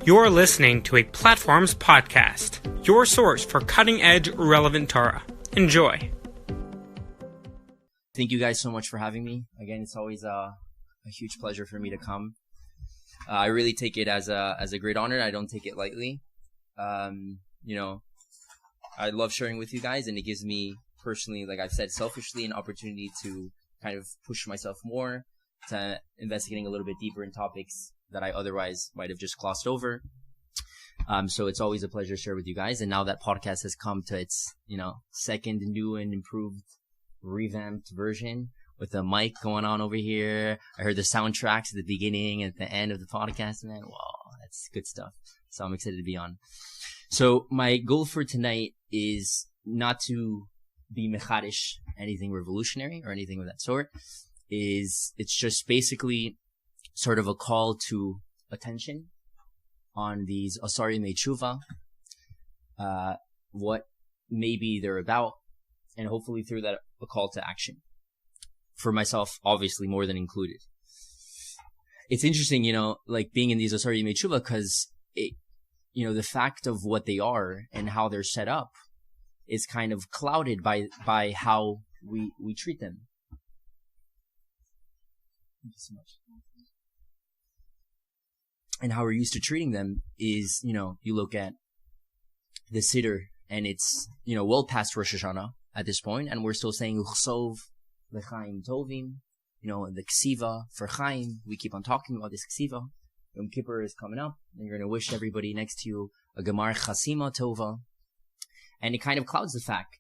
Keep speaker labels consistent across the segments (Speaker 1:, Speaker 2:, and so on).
Speaker 1: You're listening to a Platforms podcast, your source for cutting-edge, relevant Torah. Enjoy.
Speaker 2: Thank you guys so much for having me. Again, it's always a huge pleasure for me to come. I really take it as a great honor. I don't take it lightly. I love sharing with you guys, and it gives me personally, like I've said, selfishly, an opportunity to kind of push myself more, to investigating a little bit deeper in topics that I otherwise might have just glossed over. So it's always a pleasure to share with you guys. And now that podcast has come to its, second new and improved, revamped version with a mic going on over here. I heard the soundtracks at the beginning and at the end of the podcast, man. Wow, that's good stuff. So I'm excited to be on. So my goal for tonight is not to be mechadish, anything revolutionary or anything of that sort. It's just basically sort of a call to attention on these Aseres Teshuva, what maybe they're about, and hopefully through that a call to action. For myself, obviously more than included. It's interesting, like being in these Aseres Teshuva, because the fact of what they are and how they're set up is kind of clouded by how we treat them. Thank you so much. And how we're used to treating them is, you look at the Siddur, and it's, well past Rosh Hashanah at this point, and we're still saying Uchsov L'chaim Tovim, the Ksiva for Chaim. We keep on talking about this Ksiva. Yom Kippur is coming up, and you're going to wish everybody next to you a Gemar Chasima Tova. And it kind of clouds the fact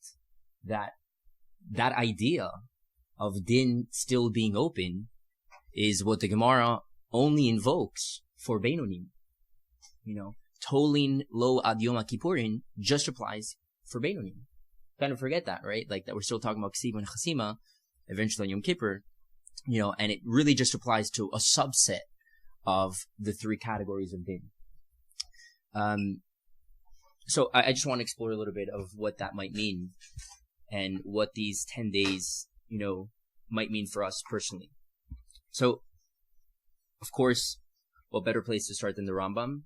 Speaker 2: that idea of Din still being open is what the Gemara only invokes for Beinonim. Tolin lo ad Yom Kippurin just applies for Beinonim. Kind of forget that, right? Like that we're still talking about Ksiva and Chasima, eventually on Yom Kippur, and it really just applies to a subset of the three categories of Din. So I just want to explore a little bit of what that might mean and what these 10 days, might mean for us personally. So, of course, what better place to start than the Rambam?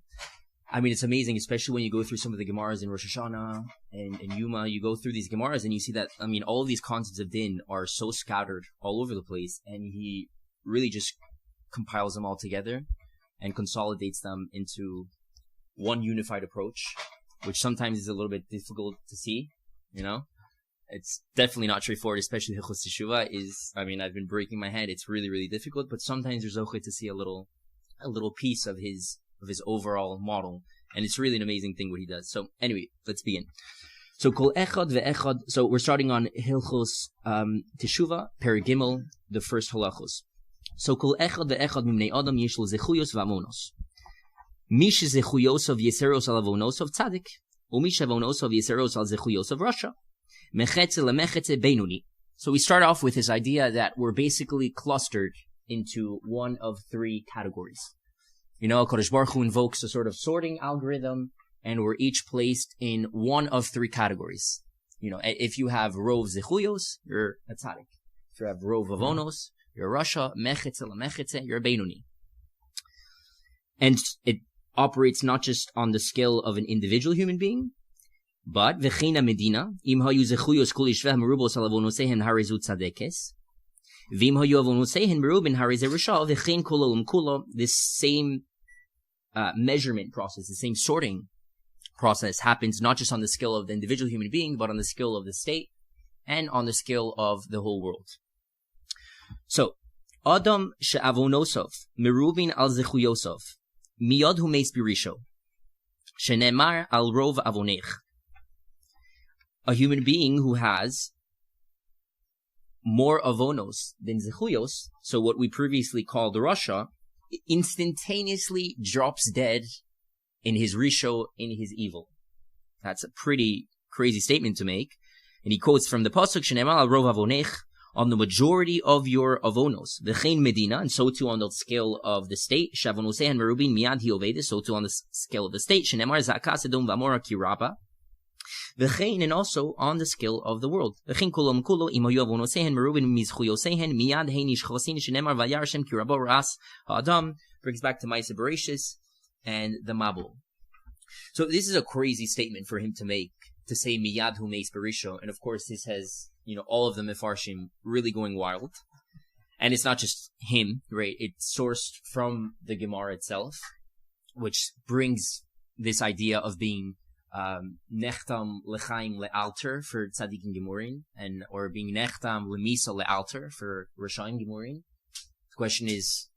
Speaker 2: I mean, it's amazing, especially when you go through some of the Gemaras in Rosh Hashanah and Yimay. You go through these Gemaras and you see that, all of these concepts of Din are so scattered all over the place, and he really just compiles them all together and consolidates them into one unified approach, which sometimes is a little bit difficult to see, It's definitely not straightforward, especially Hilchos Teshuva I've been breaking my head. It's really, really difficult, but sometimes there's okay to see a little piece of his overall model, and it's really an amazing thing what he does. So anyway, let's begin. So kol echad ve'echad. So we're starting on Hilchos Teshuva, Perek Gimel, the first halachos. So kol echad ve'echad mimnei adam yesh lo zechuyos v'amonos. Mish zechuyos of yeseros al avonos of tzadik, umish avonos of yeseros al zechuyos of rasha. Mechetze lemechetze beinuni. So we start off with this idea that we're basically clustered into one of three categories. Kodesh Baruch Hu invokes a sort of sorting algorithm, and we're each placed in one of three categories. If you have rov zechuyos, you're a tzaddik. If you have rov avonos, you're a rasha. Mechetze lemechetze, you're a beinuni. And it operates not just on the scale of an individual human being, but v'cheina medina im hayu zechuyos kol yishveh merubos al avonosehen harezu tzadekes v'im hayu avonosehen merubin hareze rasha v'chein kol olam kulo. This same measurement process, the same sorting process happens not just on the scale of the individual human being, but on the scale of the state and on the scale of the whole world. So Adam she'avonosov merubin al zechuyosov miyad hu meis birisho shenemar al rov avonech. A human being who has more avonos than zechuyos, so what we previously called the rasha, instantaneously drops dead in his risho, in his evil. That's a pretty crazy statement to make. And he quotes from the pasuk, Shenemal al rov avonech, on the majority of your avonos, v'chein medina, and so too on the scale of the state, shavonosehen merubin miyad hiovedes, so too on the scale of the state, shenemar zakas edom v'amora kiraba, v'chein, and also on the scale of the world. V'chein kolom kulo im hayu avonosehen merubin mizchuyosehen miyad heinish chosin shenemar vayar Hashem kirabo ras ha'adam. Brings back to Ma'aseh Bereshis, and the Mabul. So this is a crazy statement for him to make, to say Miyad Hu Meis Berisho, and of course this has, all of the Mefarshim really going wild. And it's not just him, right? It's sourced from the Gemara itself, which brings this idea of being nechtam lechaim lealter for tzaddikim gemurin, or being nechtam lemisa lealter for rashaim gemurin. The question is,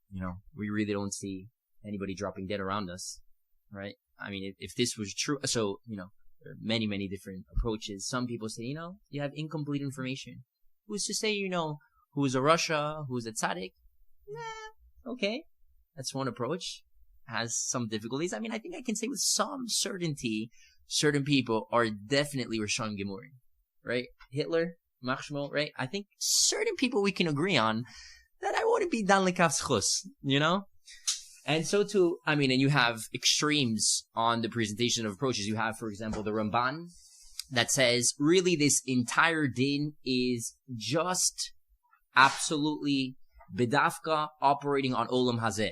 Speaker 2: we really don't see anybody dropping dead around us, right? I mean, if this was true, so there are many, many different approaches. Some people say, you have incomplete information. Who's to say, who's a Rasha, who's a tzaddik? Okay, that's one approach. Has some difficulties. I mean, I think I can say with some certainty, certain people are definitely Rishon Gemurim, right? Hitler, Machshmo, right? I think certain people we can agree on that I wouldn't be dan lekaf schus, And so too, and you have extremes on the presentation of approaches. You have, for example, the Ramban that says, really this entire din is just absolutely bedafka operating on Olam Hazeh.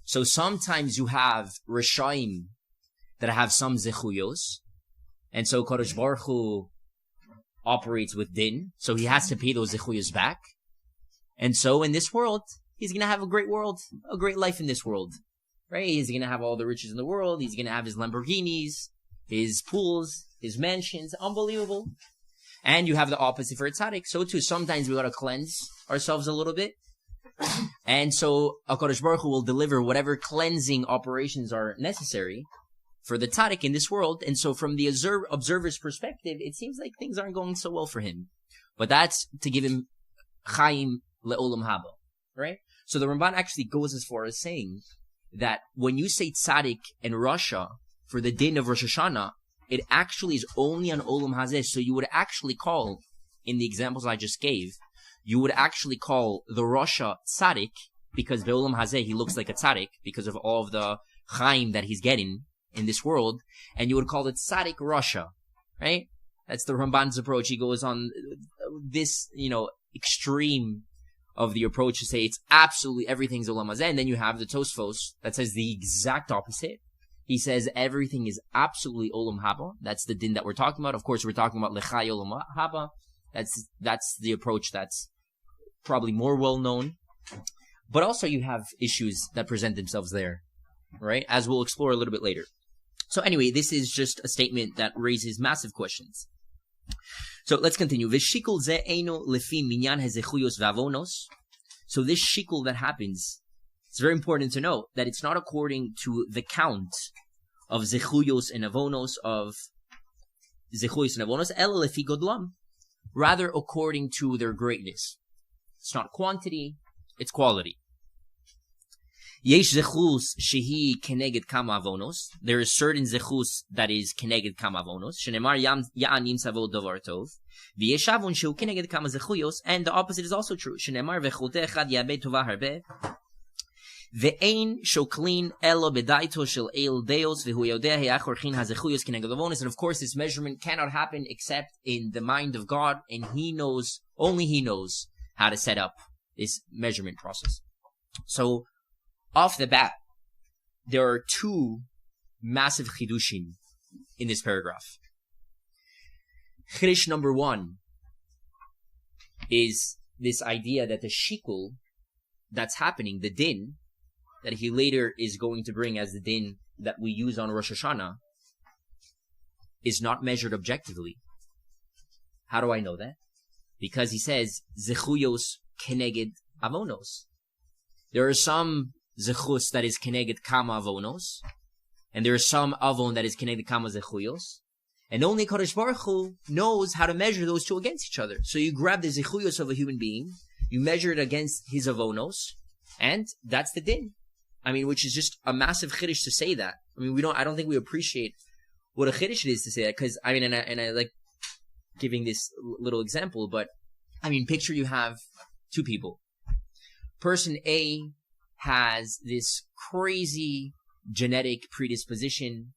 Speaker 2: So sometimes you have Rishaim that have some zechuyos, and so Kadosh Baruch Hu operates with din, so he has to pay those zechuyos back. And so in this world, he's going to have a great world, a great life in this world, right? He's going to have all the riches in the world, he's going to have his Lamborghinis, his pools, his mansions, unbelievable. And you have the opposite for a tzaddik. So too, sometimes we got to cleanse ourselves a little bit. And so HaKadosh Baruch Hu will deliver whatever cleansing operations are necessary for the tzaddik in this world. And so from the observer's perspective, it seems like things aren't going so well for him. But that's to give him chaim le'olam haba, right? So the Ramban actually goes as far as saying that when you say tzaddik and Rasha for the din of Rosh Hashanah, it actually is only on Olam Hazeh. So you would actually call, in the examples I just gave, you would actually call the Rasha tzaddik, because Be'olam Hazeh he looks like a tzaddik because of all of the chaim that he's getting in this world, and you would call it tzaddik Rasha, right? That's the Ramban's approach. He goes on this, extreme of the approach to say it's absolutely everything's Olam Hazeh, and then you have the Tosfos that says the exact opposite. He says everything is absolutely Olam Haba. That's the din that we're talking about. Of course, we're talking about Lechai Olam Haba. That's the approach that's probably more well known. But also you have issues that present themselves there, right? As we'll explore a little bit later. So anyway, this is just a statement that raises massive questions. So let's continue. V'shikul ze eino lefi minyan hezechuyos v'avonos. So this shikul that happens, it's very important to note that it's not according to the count of zechuyos and avonos, ela lefi godlam, rather according to their greatness. It's not quantity, it's quality. Yesh zechus shehi keneged kama avonos. There is certain zechus that is keneged kama avonos. Shenemar ya'anim savo davar tov. V'yesh avon shehu keneged kama zechuyos. And the opposite is also true. Shenemar v'chote echad yabe tova harbe. Ve'ein shoklin elo bedaito shel el deos v'hu yodeh he'achorchin hazechuyos keneged avonos. And of course, this measurement cannot happen except in the mind of God, and only He knows how to set up this measurement process. So, off the bat, there are two massive chidushim in this paragraph. Chidush number one is this idea that the shikul that's happening, the din, that he later is going to bring as the din that we use on Rosh Hashanah, is not measured objectively. How do I know that? Because he says, zechuyos keneged avonos. There are some zechus that is keneged kama avonos, and there is some avon that is keneged kama zechuyos, and only Kadosh Baruch Hu knows how to measure those two against each other. So you grab the zechuyos of a human being, you measure it against his avonos, and that's the din. Which is just a massive chiddush to say that. I don't think we appreciate what a chiddush it is to say that, because I like giving this little example, but picture you have two people. Person A has this crazy genetic predisposition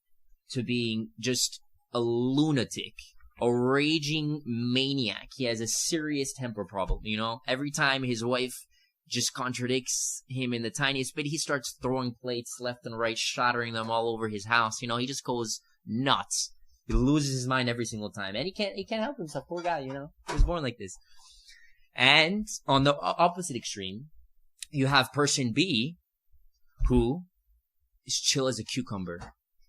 Speaker 2: to being just a lunatic, a raging maniac. He has a serious temper problem, Every time his wife just contradicts him in the tiniest bit. He starts throwing plates left and right, shattering them all over his house. You know, he just goes nuts. He loses his mind every single time, and he can't help himself. Poor guy, you know, he was born like this. And on the opposite extreme, you have person B, who is chill as a cucumber.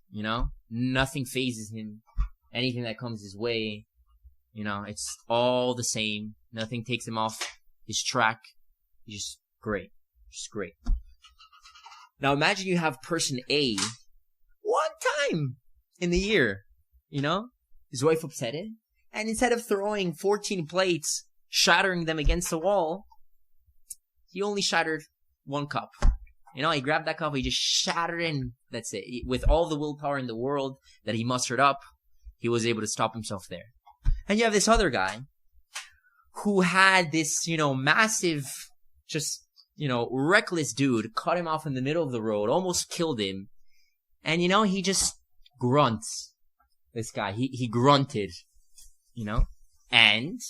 Speaker 2: You know, nothing phases him. Anything that comes his way, you know, it's all the same. Nothing takes him off his track. He's just great. Just great. Now imagine you have person A one time in the year, you know, his wife upset it, and instead of throwing 14 plates, shattering them against the wall, he only shattered one cup. You know, he grabbed that cup, he just shattered it, and that's it. With all the willpower in the world that he mustered up, he was able to stop himself there. And you have this other guy who had this, you know, massive, just, you know, reckless dude cut him off in the middle of the road, almost killed him. And, you know, he just grunts. This guy, he grunted, you know. And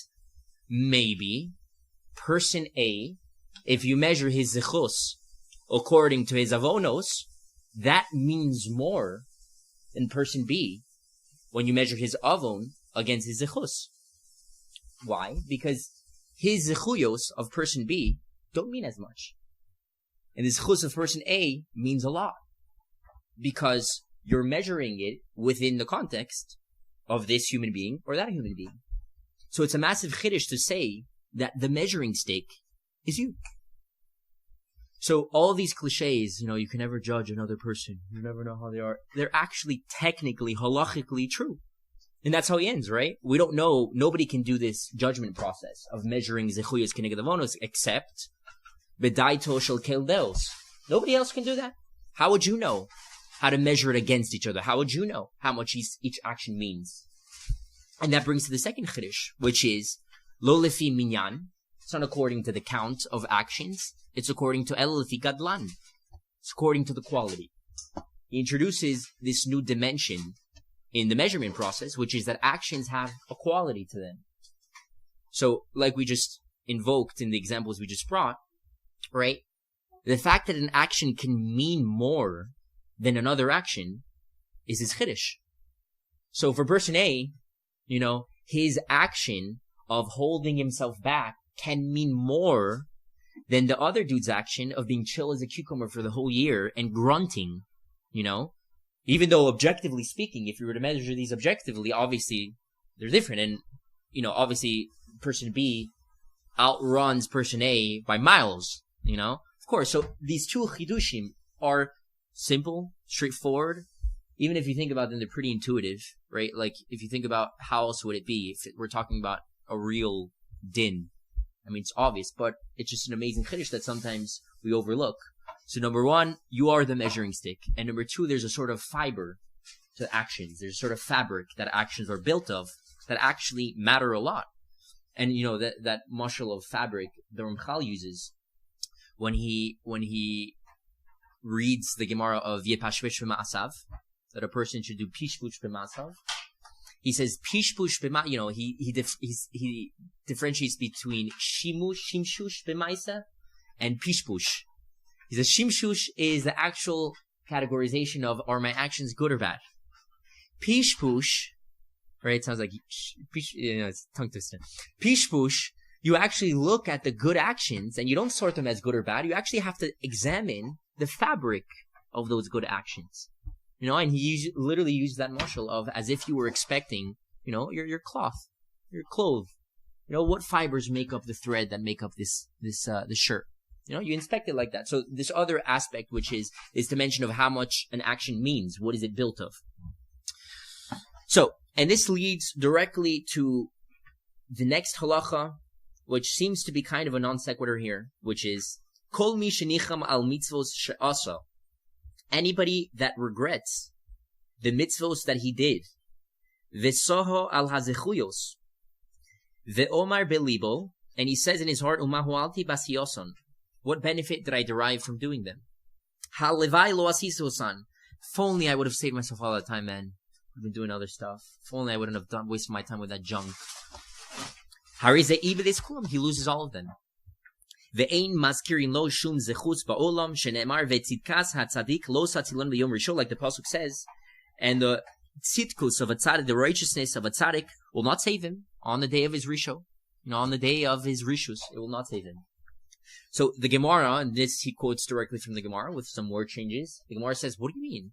Speaker 2: maybe person A, if you measure his zechus according to his avonos, that means more than person B when you measure his avon against his zechus. Why? Because his zechuyos of person B don't mean as much. And the zechus of person A means a lot. Because you're measuring it within the context of this human being or that human being. So it's a massive chiddush to say that the measuring stick is you. So all these cliches, you know, you can never judge another person. You never know how they are. They're actually technically, halachically true. And that's how he ends, right? We don't know. Nobody can do this judgment process of measuring zechuyas keneged avonos except bedaito shel kel deos. Nobody else can do that. How would you know how to measure it against each other? How would you know how much each action means? And that brings to the second chiddush, which is lo lefi minyan. It's not according to the count of actions. It's according to el lefi gadlan. It's according to the quality. He introduces this new dimension in the measurement process, which is that actions have a quality to them. So, like we just invoked in the examples we just brought, right? The fact that an action can mean more than another action is his chiddush. So for person A, you know, his action of holding himself back can mean more than the other dude's action of being chill as a cucumber for the whole year and grunting, you know? Even though objectively speaking, if you were to measure these objectively, obviously they're different. And, you know, obviously person B outruns person A by miles, you know? Of course, so these two chidushim are simple, straightforward. Even if you think about them, they're pretty intuitive, right? Like, if you think about how else would it be if we're talking about a real din. I mean, it's obvious, but it's just an amazing chiddush that sometimes we overlook. So number one, you are the measuring stick. And number two, there's a sort of fiber to actions. There's a sort of fabric that actions are built of that actually matter a lot. And, you know, that mashal of fabric the Ramchal uses when he reads the Gemara of Yepashvish b'ma'asav, that a person should do pishpush b'ma'asav. He says pishpush b'ma, you know, he differentiates between shimshush b'ma'isa and pishpush. He says shimshush is the actual categorization of, are my actions good or bad? Pishpush, right? It sounds like you know, it's tongue twister. Pishpush, you actually look at the good actions and you don't sort them as good or bad. You actually have to examine the fabric of those good actions. You know, and he literally used that mashal of as if you were expecting, you know, your cloth, your clothes. You know, what fibers make up the thread that make up this shirt? You know, you inspect it like that. So this other aspect, which is this dimension of how much an action means. What is it built of? So, and this leads directly to the next halacha, which seems to be kind of a non sequitur here, which is kol mi shenicham al mitzvos she'asa. Anybody that regrets the mitzvos that he did, v'soho al hazechuyos, ve'omar belibo, and he says in his heart, umahu alti basiyoson. What benefit did I derive from doing them? Halevai lo asisosan. If only I would have saved myself all that time, man. I've been doing other stuff. If only I wouldn't have wasted my time with that junk. Harize ibedis kulam. He loses all of them. Ve'ein mazkirin lo shum zechutz ba'olam shene'emar ve'tzidkas hatzadik lo satzilon b'yom rishon, like the pasuk says, and the tzidkus of a tzaddik, the righteousness of a tzaddik, will not save him on the day of his rishon. On the day of his rishus, it will not save him. So the Gemara, and this he quotes directly from the Gemara with some word changes. The Gemara says, "What do you mean?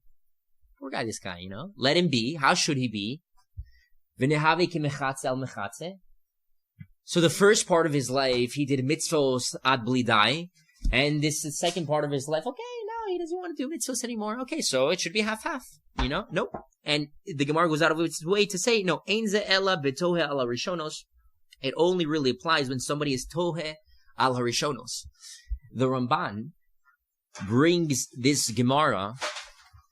Speaker 2: Poor guy, this guy. Let him be. How should he be? So the first part of his life, he did mitzvos ad blidai, and this is the second part of his life. Okay, no, he doesn't want to do mitzvos anymore. Okay, so it should be half-half. Nope. And the Gemara goes out of its way to say, no, ein ze ela betohe ala rishonos. It only really applies when somebody is tohe al harishonos. The Ramban brings this Gemara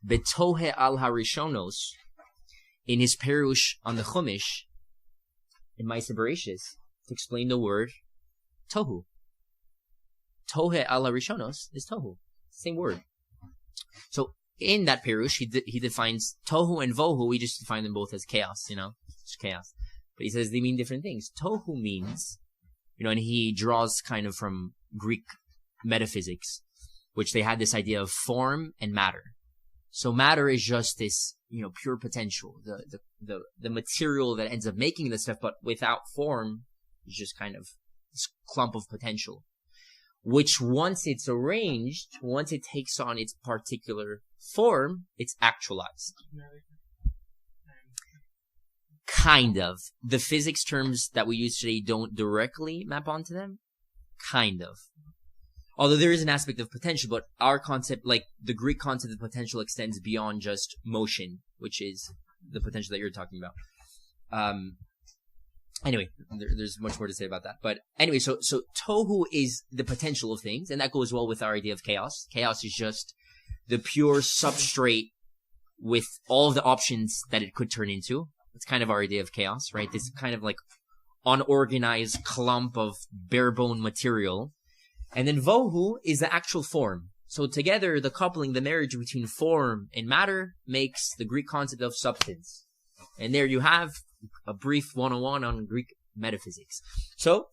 Speaker 2: betohe al harishonos in his Perush on the Chumash in Ma'aseh Bereshis to explain the word tohu. Tohe al harishonos is tohu, same word. So in that Perush, he defines tohu and vohu. We just define them both as chaos. It's chaos. But he says they mean different things. Tohu means, and he draws kind of from Greek metaphysics, which they had this idea of form and matter. So matter is just this, pure potential, the material that ends up making this stuff, but without form, it's just kind of this clump of potential, which once it's arranged, once it takes on its particular form, it's actualized. Kind of. The physics terms that we use today don't directly map onto them. Kind of. Although there is an aspect of potential, but our concept, like the Greek concept of potential, extends beyond just motion, which is the potential that you're talking about. Anyway, there's much more to say about that. But anyway, so tohu is the potential of things, and that goes well with our idea of chaos. Chaos is just the pure substrate with all of the options that it could turn into. It's kind of our idea of chaos, right? This kind of like unorganized clump of bare bone material. And then vohu is the actual form. So together, the coupling, the marriage between form and matter makes the Greek concept of substance. And there you have a brief 101 on Greek metaphysics. So,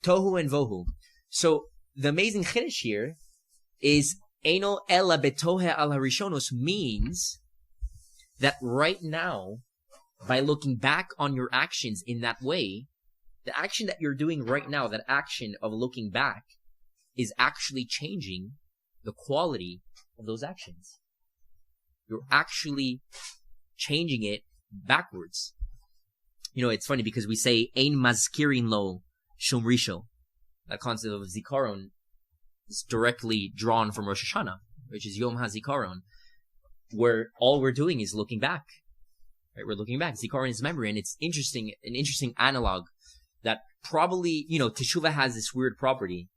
Speaker 2: tohu and vohu. So, the amazing chiddush here is Eino ela betohe al harishonos means that right now, by looking back on your actions in that way, the action that you're doing right now, that action of looking back, is actually changing the quality of those actions. You're actually changing it backwards. It's funny because we say, Ein mazkirin lo shum risho. That concept of zikaron is directly drawn from Rosh Hashanah, which is Yom HaZikaron, where all we're doing is looking back. Right? We're looking back. Zikaron is memory, and it's an interesting analog that probably, Teshuva has this weird property.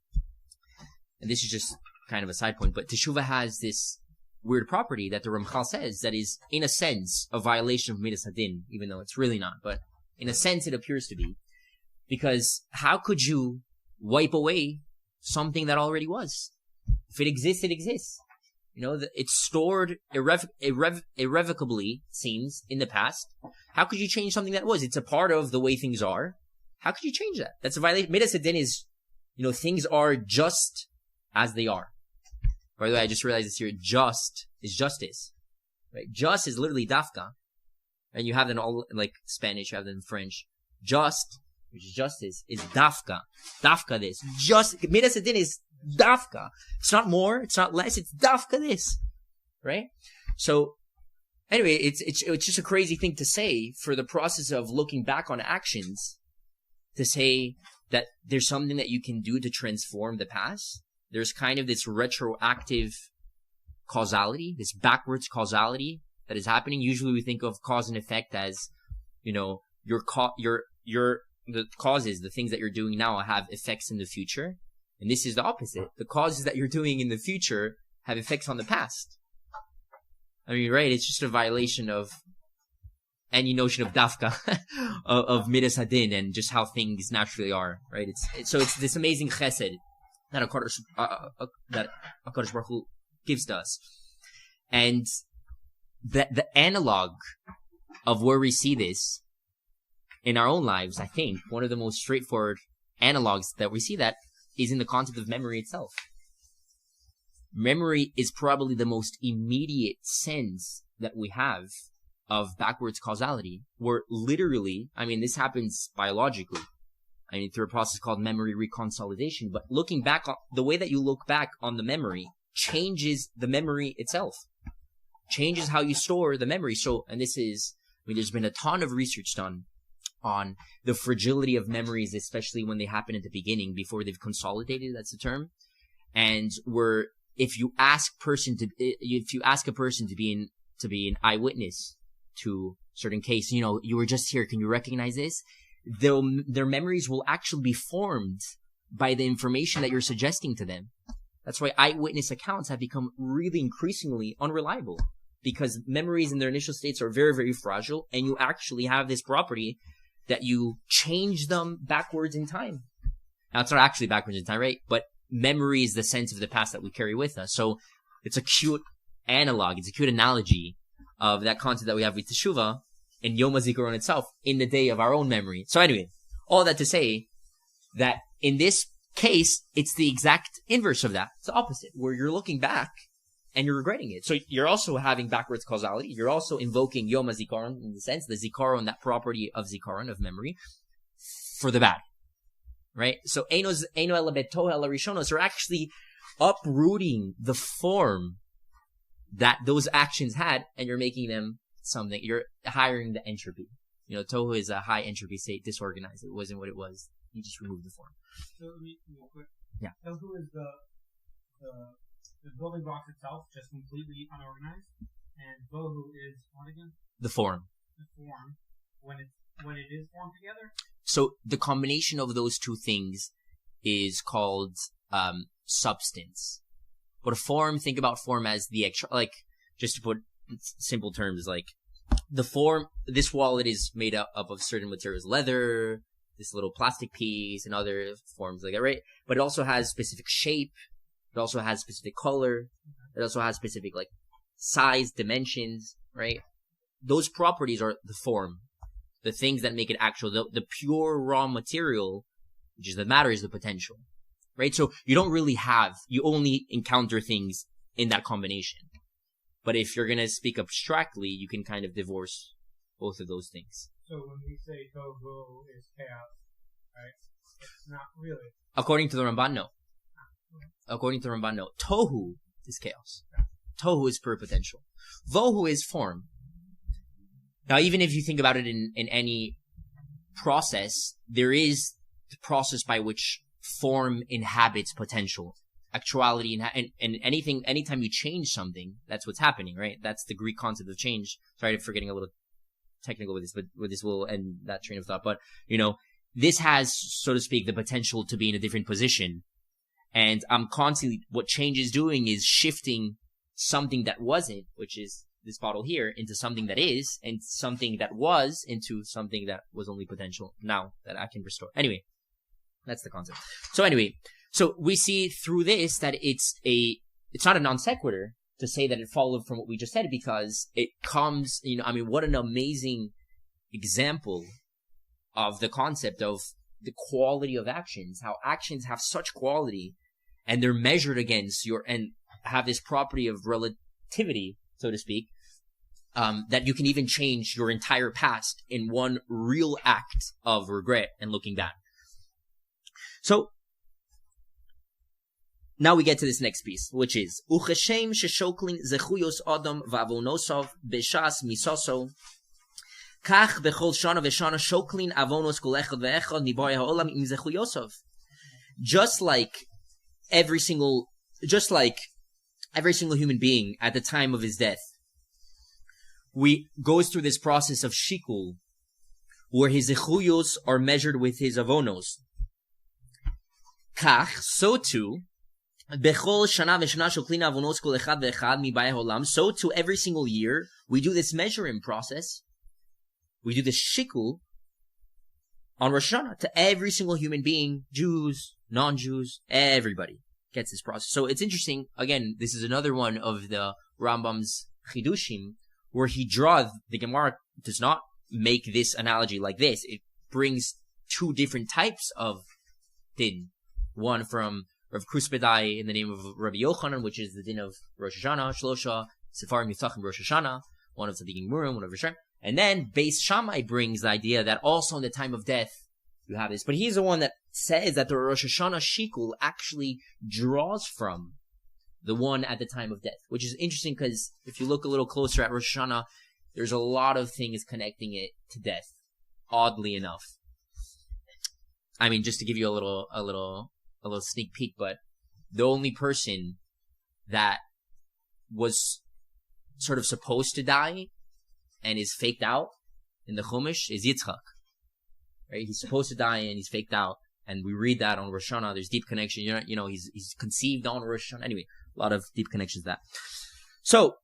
Speaker 2: And this is just kind of a side point, but Teshuva has this weird property that the Ramchal says that is, in a sense, a violation of Midas Hadin, even though it's really not. But in a sense, it appears to be. Because how could you wipe away something that already was? If it exists, it exists. It's stored irrevocably, seems, in the past. How could you change something that was? It's a part of the way things are. How could you change that? That's a violation. Midas Hadin is, things are just as they are. By the way, I just realized this here. Just is justice. Right? Just is literally dafka. And you have them all in Spanish, you have them in French. Just, which is justice, is dafka. Dafka this. Just, Midas Hadin is dafka. It's not more, it's not less, it's dafka this. Right? So, anyway, it's just a crazy thing to say for the process of looking back on actions, to say that there's something that you can do to transform the past. There's kind of this retroactive causality, this backwards causality that is happening. Usually we think of cause and effect as, the causes, the things that you're doing now have effects in the future. And this is the opposite. The causes that you're doing in the future have effects on the past. I mean, right? It's just a violation of any notion of dafka, of Midas Hadin, and just how things naturally are, right? So it's this amazing chesed that HaKadosh Baruch Hu gives to us. And the analog of where we see this in our own lives, I think, one of the most straightforward analogs that we see that is in the concept of memory itself. Memory is probably the most immediate sense that we have of backwards causality, where literally, I mean, this happens biologically. I mean, through a process called memory reconsolidation, but looking back on the way that you look back on the memory changes the memory itself, changes how you store the memory. So, and this is, I mean, there's been a ton of research done on the fragility of memories, especially when they happen at the beginning, before they've consolidated, that's the term. And where if you ask a person to be an eyewitness to a certain case, you know, you were just here, can you recognize this? Their memories will actually be formed by the information that you're suggesting to them. That's why eyewitness accounts have become really increasingly unreliable, because memories in their initial states are very, very fragile, and you actually have this property that you change them backwards in time. Now, it's not actually backwards in time, right? But memory is the sense of the past that we carry with us. So it's a cute analog, it's a cute analogy of that concept that we have with Teshuva and Yom HaZikaron itself in the day of our own memory. So anyway, all that to say that in this case, it's the exact inverse of that. It's the opposite, where you're looking back and you're regretting it. So you're also having backwards causality. You're also invoking Yom HaZikaron, in the sense, the Zikaron, that property of Zikaron, of memory, for the bad. Right? So Eino ela betoh ela rishonos are actually uprooting the form that those actions had, and you're making them something. You're hiring the entropy. You know, tohu is a high entropy state, disorganized. It wasn't what it was. You just removed the form.
Speaker 3: So let me quick.
Speaker 2: Yeah.
Speaker 3: Tohu is the building blocks itself, just completely unorganized, and bohu is what again?
Speaker 2: The form.
Speaker 3: The form when it is formed together.
Speaker 2: So the combination of those two things is called substance. But a form, think about form as the extra, like, just to put simple terms, like the form, this wallet is made up of certain materials, leather, this little plastic piece, and other forms like that, right? But it also has specific shape. It also has specific color. It also has specific, like, size, dimensions, right? Those properties are the form. The things that make it actual. The pure raw material, which is the matter, is the potential, right? So you only encounter things in that combination. But if you're going to speak abstractly, you can kind of divorce both of those things.
Speaker 3: So when we say tohu is chaos, right? It's not really.
Speaker 2: According to the Ramban, no. According to the Ramban, no. Tohu is chaos. Tohu is pure potential. Vohu is form. Now, even if you think about it in any process, there is the process by which form inhabits potential, actuality, and anytime you change something, that's what's happening, right? That's the Greek concept of change. Sorry for getting a little technical with this, but with this will end that train of thought. But, you know, this has, so to speak, the potential to be in a different position. And I'm constantly, what change is doing is shifting something that wasn't, which is this bottle here, into something that is, and something that was into something that was only potential now that I can restore. Anyway, that's the concept. So anyway, so we see through this that it's not a non sequitur to say that it followed from what we just said, because it comes, you know, I mean, what an amazing example of the concept of the quality of actions, how actions have such quality and they're measured against and have this property of relativity, so to speak, that you can even change your entire past in one real act of regret and looking back. So, now we get to this next piece, which is Ucheshem sheshoklin zechuyos adam vavonosov beshas misoso kach bechol shana veshana shoklin avonos kol echad veechad miboy haolam im zechuyosov. Just like every single human being at the time of his death, goes through this process of shikul, where his zechuyos are measured with his avonos. Kach, so too, so too, every single year, we do this measuring process. We do this shikul on Rosh Hashanah to every single human being, Jews, non-Jews, everybody gets this process. So it's interesting. Again, this is another one of the Rambam's chidushim, where the Gemara does not make this analogy like this. It brings two different types of din. one from Rav Kruspedai in the name of Rabbi Yochanan, which is the din of Rosh Hashanah, Shlosha, Sefarim Yiftachim Rosh Hashanah, one of Tzadikim Murim, one of Rishon. And then Beis Shammai brings the idea that also in the time of death, you have this. But he's the one that says that the Rosh Hashanah Shikul actually draws from the one at the time of death, which is interesting because if you look a little closer at Rosh Hashanah, there's a lot of things connecting it to death, oddly enough. I mean, just to give you a little sneak peek, but the only person that was sort of supposed to die and is faked out in the Chumash is Yitzchak. Right? He's supposed to die and he's faked out, and we read that on Rosh Hashanah. There's deep connection. He's conceived on Rosh Hashanah. Anyway, a lot of deep connections to that. So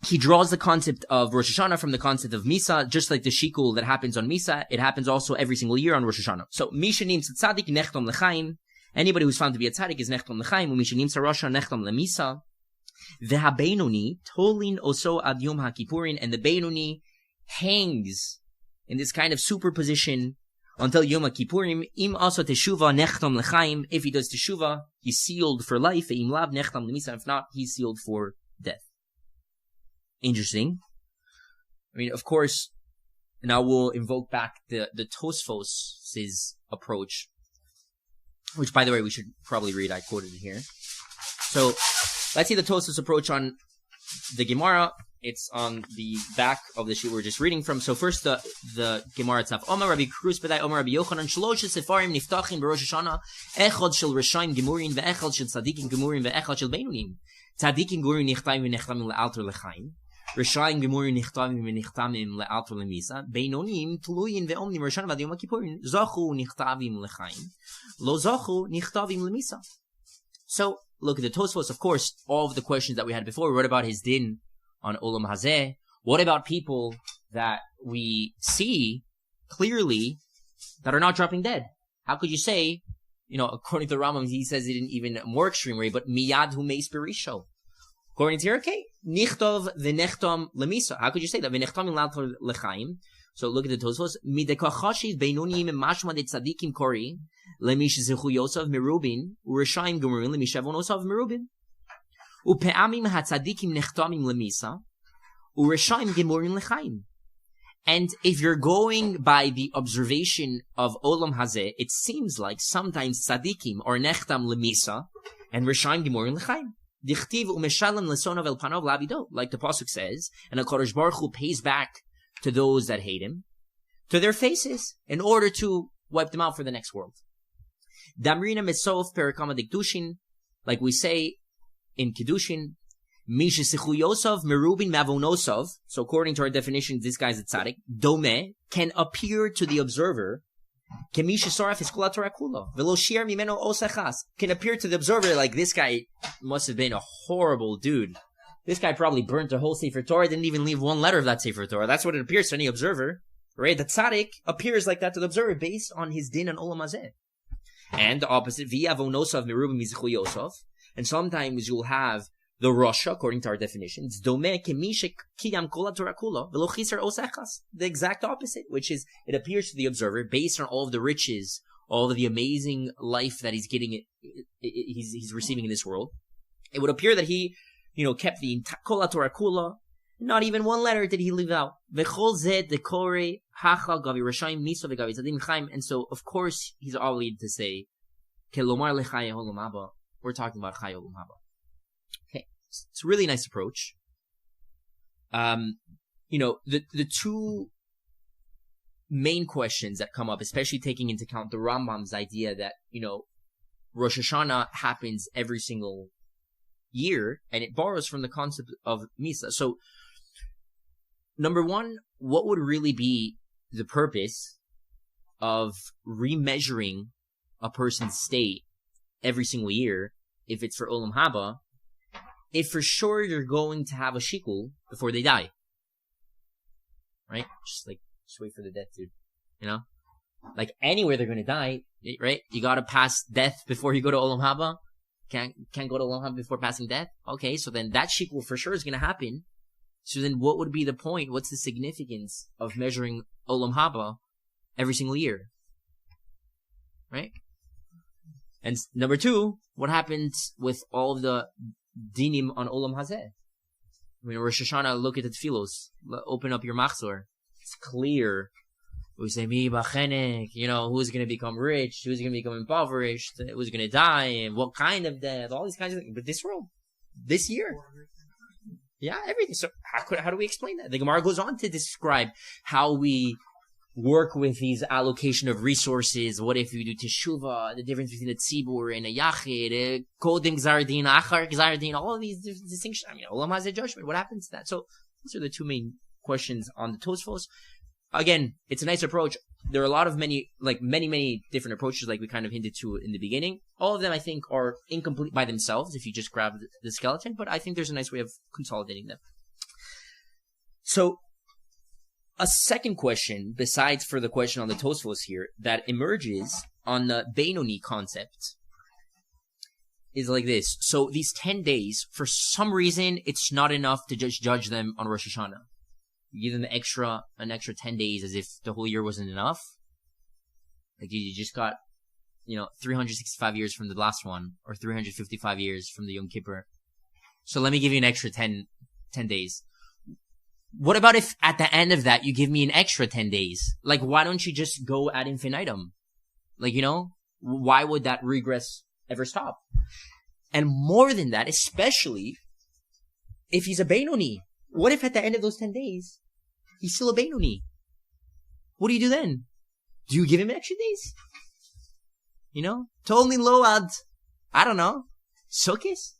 Speaker 2: he draws the concept of Rosh Hashanah from the concept of Misa, just like the Shikul that happens on Misa. It happens also every single year on Rosh Hashanah. So Mishanim Tzadik Nechtom Lechaim. Anybody who's found to be a tzaddik is Nechtom Lechaim. Mishanim Sarasha Nechtom Lemisa. Ve'habenuni tolin oso ad yom haKippurin, and the Benuni hangs in this kind of superposition until Yom HaKippurim. Im also Teshuva Nechtom Lechaim. If he does Teshuva, he's sealed for life. Im lav Nechtom Lemisa. If not, he's sealed for death. Interesting. I mean, of course, now we'll invoke back the Tosfos' approach, which, by the way, we should probably read. I quoted it here. So let's see the Tosfos' approach on the Gemara. It's on the back of the sheet we're just reading from. So first, the Gemara itself. Omar Rabbi Krus Bedai, Omar Rabbi Yochanan, Shlosh Sefarim Niftachim B'Rosh Hashanah, Echad Shel Reshaim Gemurin, Ve'echad Shel Tzadikim Gemurin, Ve'echad Shel Beinunim. Tzadikim Gemurin Nichtayim V'Nechtamim Le'alter Lechaim. Reshaim Gemurin Nichtayim V'Nechtamim Le'alter Lemisa. Beinonim Tluyin Ve'omnim Reshaim Vad Yom HaKippurim. Zachu Nichtavim Lechaim. Lo Zachu Nichtavim Lemisa. So, look at the Tosfos. Of course, all of the questions that we had before, we read about his din on Olam Hazeh. What about people that we see clearly that are not dropping dead? How could you say, according to the Rambam, he says it in even a more extreme way, but miyad hu meis berisho. According to here, okay, nichtov v'nechtom lemisa. How could you say that? V'nechtom l'alter lechaim. So look at the Tosfos. Midekachashis beinunim mashma de tzadikim kori lemish zechu yosef merubin u'reshayim gemurin lemish avon osav merubin. Upe'amim hatzadikim nechtamim lemisa, u'reshaim gemurin lechaim. And if you're going by the observation of Olam Hazeh, it seems like sometimes tzadikim are nechtam lemisa and reshaim gemurin lechaim. Dichtiv u'meshalem lesonov el panov labido, like the pasuk says, and HaKadosh Baruch Hu pays back to those that hate him, to their faces, in order to wipe them out for the next world. Damrina mesof perakama dikdushin, like we say in Kiddushin, Mishisichu Yosov Merubin Mavonosov. So according to our definition, this guy's a tzaddik. Dome can appear to the observer. Kemishisaraf Iskula Torah Kula. Veloshir Mimeno Osachas can appear to the observer like this guy must have been a horrible dude. This guy probably burnt the whole Sefer Torah, didn't even leave one letter of that Sefer Torah. That's what it appears to any observer. Right? The tzaddik appears like that to the observer based on his din and Olam Hazeh. And the opposite, V'avonosov Merubin Mizichu Yosov. And sometimes you'll have the Rasha, according to our definitions, the exact opposite, which is it appears to the observer based on all of the riches, all of the amazing life that he's getting, he's receiving in this world. It would appear that he, kept the Kola Torah Kula. Not even one letter did he leave out. And so, of course, he's obligated to say, we're talking about Chai Olam Haba. Okay, it's a really nice approach. The two main questions that come up, especially taking into account the Rambam's idea that, Rosh Hashanah happens every single year, and it borrows from the concept of Misa. So, number one, what would really be the purpose of remeasuring a person's state every single year if it's for Olam Haba, if for sure you're going to have a shikul before they die? Right? Just wait for the death, dude. Like anywhere they're going to die, right? You got to pass death before you go to Olam Haba. Can't go to Olam Haba before passing death. Okay, so then that shikul for sure is going to happen. So then what would be the point? What's the significance of measuring Olam Haba every single year? Right? And number two, what happens with all of the dinim on Olam Hazeh? When Rosh Hashanah, look at the tefillos, open up your machzor. It's clear. We say, mi bachenek, who's going to become rich, who's going to become impoverished, who's going to die, and what kind of death, all these kinds of things. But this world, this year, yeah, everything. So how do we explain that? The Gemara goes on to describe how we work with these allocation of resources. What if you do teshuva, the difference between a tzibur and a yachid, kodim gzardin, achar gzardin, all of these distinctions. Olam has a judgment. What happens to that? So those are the two main questions on the Tosfos. Again, it's a nice approach. There are many different approaches, like we kind of hinted to in the beginning. All of them, I think, are incomplete by themselves if you just grab the skeleton, but I think there's a nice way of consolidating them. So, a second question, besides for the question on the Tosfos here, that emerges on the Beinoni concept is like this. So, these 10 days, for some reason, it's not enough to just judge them on Rosh Hashanah. You give them an extra 10 days as if the whole year wasn't enough. Like you just got, 365 years from the last one, or 355 years from the Yom Kippur. So let me give you an extra 10 days. What about if at the end of that you give me an extra 10 days? Like, why don't you just go ad infinitum? Like, why would that regress ever stop? And more than that, especially if he's a Beinoni. What if at the end of those 10 days, he's still a Beinoni? What do you do then? Do you give him extra days? Totally low ad, I don't know, Sukkos?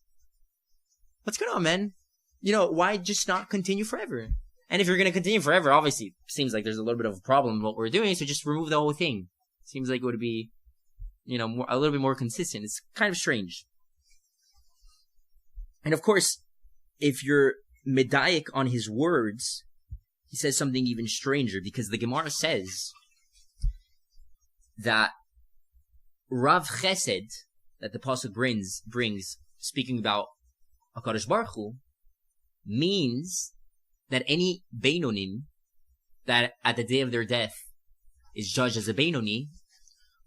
Speaker 2: What's going on, man? Why just not continue forever? And if you're going to continue forever, obviously, it seems like there's a little bit of a problem with what we're doing, so just remove the whole thing. Seems like it would be, a little bit more consistent. It's kind of strange. And of course, if you're medayik on his words, he says something even stranger, because the Gemara says that Rav Chesed, that the pasuk brings, speaking about HaKadosh Baruch Hu, means that any Beinonim that at the day of their death is judged as a Beinoni,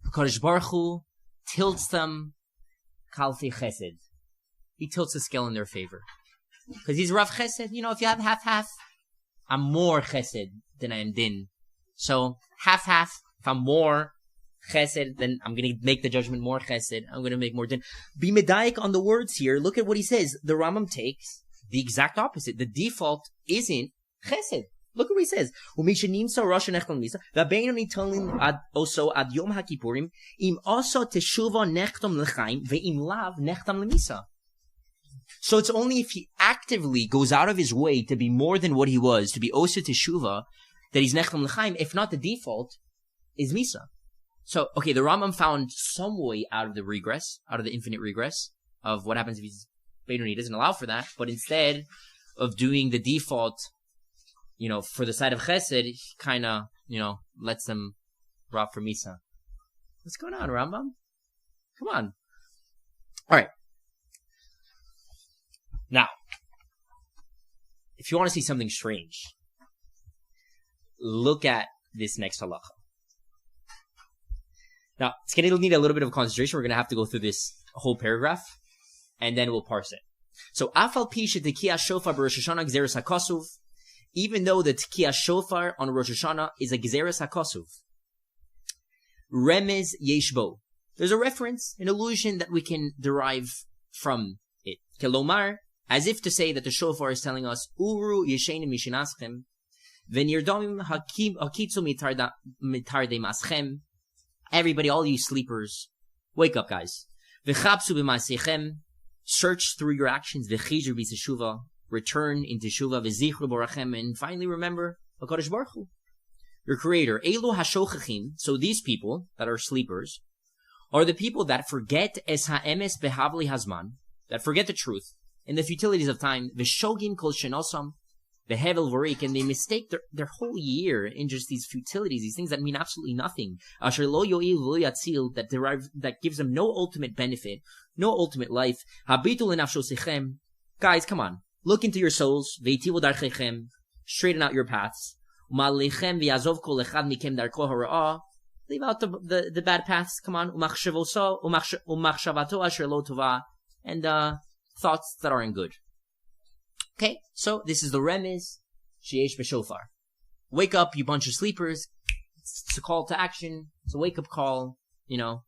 Speaker 2: HaKadosh Baruch Hu tilts them Kalfi Chesed. He tilts the scale in their favor. Because he's Rav Chesed, if you have half-half, I'm more Chesed than I am Din. So, half-half, if I'm more Chesed, then I'm going to make the judgment more Chesed. I'm going to make more Din. Be medayik on the words here. Look at what he says. The Rambam takes the exact opposite. The default isn't Chesed. Look at what he says. Also ad Yom HaKippurim, im also teshuva nechtam lechaim, ve'im lav nechtam lemisa. So it's only if he actively goes out of his way to be more than what he was, to be Osa Teshuva, that he's Nechtam L'chaim. If not, the default is Misa. So, okay, the Rambam found some way out of the regress, out of the infinite regress, of what happens if he's Beinoni. He doesn't allow for that, but instead of doing the default, for the side of Chesed, he kind of, lets them drop for Misa. What's going on, Rambam? Come on. Alright. Now, if you want to see something strange, look at this next halacha. Now, it's going to need a little bit of concentration. We're going to have to go through this whole paragraph, and then we'll parse it. So, afal pi she'tekiyah shofar b'Rosh Hashanah gzeres hakasuv, even though the tekiyah shofar on Rosh Hashanah is a gzeres hakasuv, remez yeshbo. There's a reference, an allusion that we can derive from it. Kelomar, as if to say that the shofar is telling us, Uru yeshenim mishinaschem, v'nirdomim hakitzu mitardei maschem. Everybody, all you sleepers, wake up, guys. V'chapsu b'masechem, search through your actions. V'chizru b'teshuva, return in teshuva. V'zichru borachem, and finally remember HaKadosh Baruch Hu, your Creator. Elu hashochachim. So these people that are sleepers are the people that forget es ha'emes behavli hazman, that forget the truth and the futilities of time, v'shogim kol shenosam, v'hevel vorik, and they mistake their whole year in just these futilities, these things that mean absolutely nothing. Asher lo yo'il lo yatzil, that gives them no ultimate benefit, no ultimate life. Habitu lenafshosichem. Guys, come on, look into your souls. Ve'itivu darchechem, straighten out your paths. U'malechem v'yazov kol echad mikem darko hara'ah, Leave out the bad paths. Come on. And thoughts that aren't good. Okay, so this is the remez. Sheyesh b'shofar. Wake up, you bunch of sleepers. It's a call to action. It's a wake-up call. You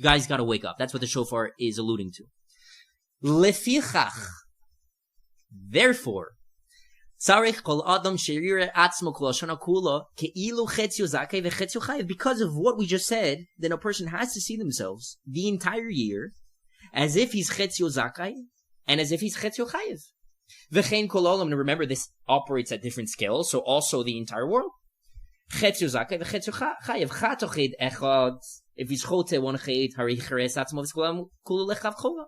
Speaker 2: guys gotta wake up. That's what the shofar is alluding to. Lefichach. Therefore, tzarich kol adam she'yireh atzmo kol hashana kula ke'ilu chetzio zakei vechetzio chayev. Because of what we just said, then a person has to see themselves the entire year as if he's chetzio zakei and as if he's chetzio chayev. V'chein kol olam. And remember, this operates at different scales, so also the entire world. Chetzio zakei vechetzio chayev. Chatoched echad. If he's chote one chet, hari cheres atzmo v'skolam kulu lechav chola.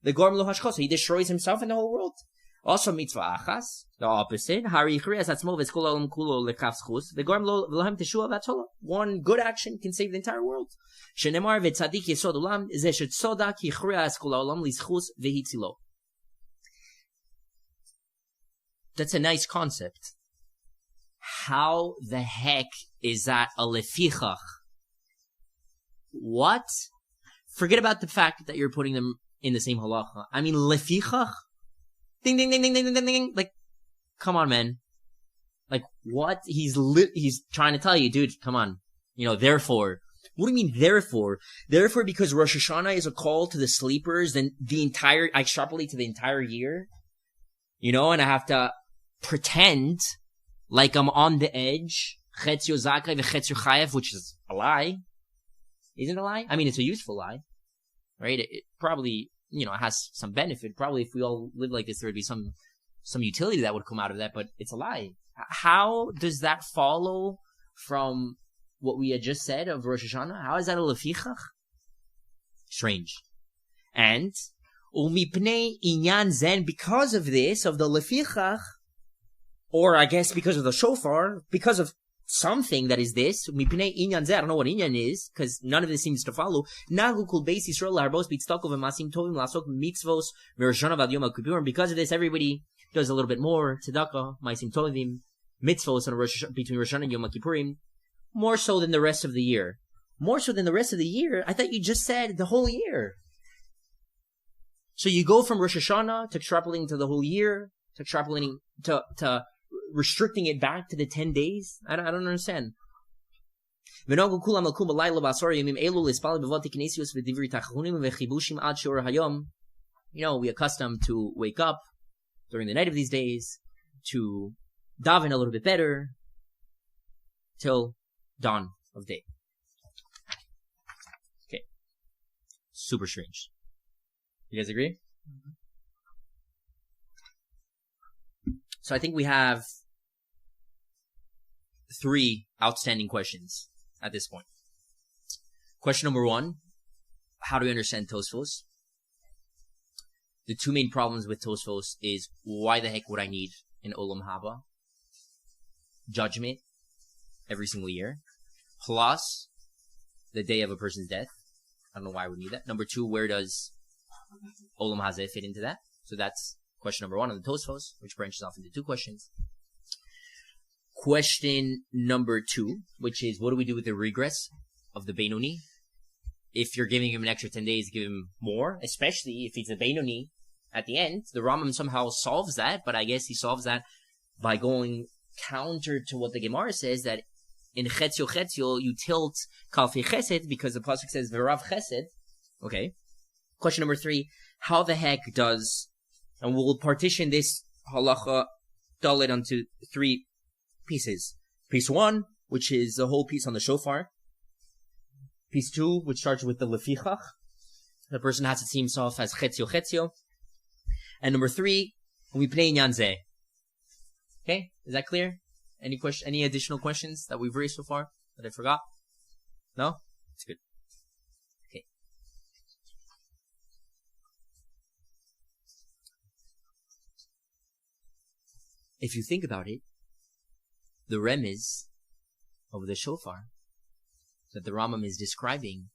Speaker 2: The gorm lo hashchos. He destroys himself and the whole world. Also mitzvah achas, the opposite. Hari yichrias atzmo v'eskol olam kulo lekaf schus. The gorm lo v'lohem teshuva v'atola. One good action can save the entire world. Shenemar v'tzadik yesod olam zeh shetzodak yichrias kol olam lischus v'hitzilo. That's a nice concept. How the heck is that a lefichach? What? Forget about the fact that you're putting them in the same halacha. I mean, lefichach? Ding, ding, ding, ding, ding, ding, ding. Like, come on, man. Like, what? He's trying to tell you, dude, come on. Therefore. What do you mean, therefore? Therefore, because Rosh Hashanah is a call to the sleepers, then I extrapolate to the entire year. And I have to pretend like I'm on the edge. Chetzio zakei v'chetzio chayev, which is a lie. Isn't it a lie? I mean, it's a useful lie. Right? It probably... it has some benefit. Probably if we all live like this, there would be some utility that would come out of that, but it's a lie. How does that follow from what we had just said of Rosh Hashanah? How is that a lefichach? Strange. And, umipnei inyan zen, because of this, of the lefichach, or I guess because of the shofar, because of something that is this, mipnei inyan zeh, I don't know what inyan is, because none of this seems to follow. Nagu kul beis Yisrael harbos b'tzedakah v'masim tovim lasok mitzvos v'Rosh Hashanah v'ad Yom HaKippurim. Because of this, everybody does a little bit more tzedakah, masim tovim, mitzvos between Rosh Hashanah and Yom HaKippurim, more so than the rest of the year. More so than the rest of the year? I thought you just said the whole year. So you go from Rosh Hashanah to extrapolating to the whole year, to extrapolating to restricting it back to the 10 days? I don't understand. We accustomed to wake up during the night of these days, to daven a little bit better, till dawn of day. Okay. Super strange. You guys agree? Mm-hmm. So I think we have 3 outstanding questions at this point. Question number 1, how do we understand Tosfos? The 2 main problems with Tosfos is, why the heck would I need an Olam Haba? Judgment every single year. Plus, the day of a person's death. I don't know why I would need that. Number 2, where does Olam Hazeh fit into that? So that's question number 1 on the Tosfos, which branches off into 2 questions. Question number 2, which is, what do we do with the regress of the Beinoni? If you're giving him an extra 10 days, give him more, especially if he's a Beinoni at the end. The Rambam somehow solves that, but I guess he solves that by going counter to what the Gemara says, that in Chetzio Chetzio, you tilt Kalfi Chesed, because the Pasuk says V'rav Chesed. Okay. Question number 3, how the heck does... And we'll partition this halacha dalet onto 3 pieces. Piece 1, which is the whole piece on the shofar. Piece 2, which starts with the lefichach. The person has to see himself as chetzio chetzio. And number 3, we play inyan zeh. Okay, is that clear? Any additional questions that we've raised so far that I forgot? No? It's good. Okay. If you think about it, the remez of the shofar that the Rambam is describing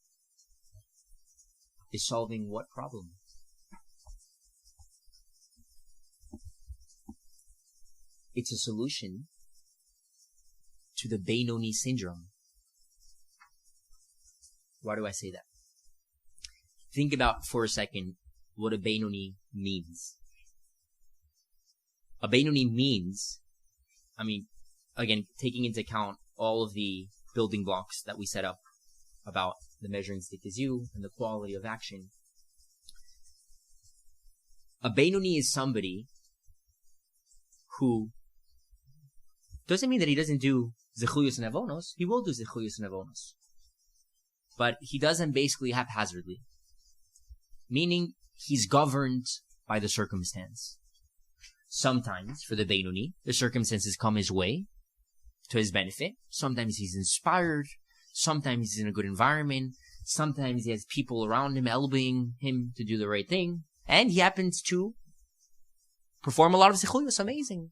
Speaker 2: is solving what problem? It's a solution to the Beinoni syndrome. Why do I say that? Think about for a second what a Beinoni means. A Beinoni means, again, taking into account all of the building blocks that we set up about the measuring stick is you and the quality of action. A Beinoni is somebody who doesn't mean that he doesn't do zechuyos and avonos. He will do zechuyos and avonos. But he does them basically haphazardly. Meaning, he's governed by the circumstance. Sometimes, for the Beinoni, the circumstances come his way to his benefit. Sometimes he's inspired. Sometimes he's in a good environment. Sometimes he has people around him elbowing him to do the right thing. And he happens to perform a lot of zechuyos. Amazing.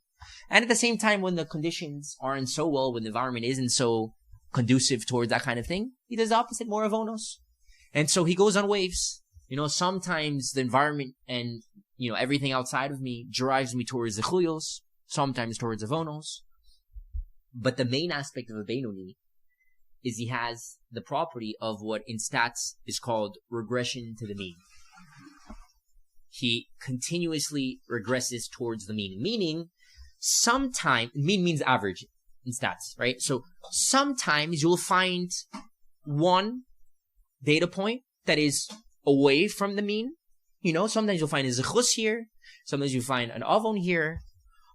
Speaker 2: And at the same time, when the conditions aren't so well, when the environment isn't so conducive towards that kind of thing, he does the opposite, more avonos. And so he goes on waves. Sometimes the environment and, everything outside of me drives me towards zechuyos, sometimes towards avonos. But the main aspect of a Beinoni is he has the property of what in stats is called regression to the mean. He continuously regresses towards the mean. Meaning, mean means average in stats, right? So sometimes you'll find one data point that is away from the mean. Sometimes you'll find a zechus here. Sometimes you find an avon here.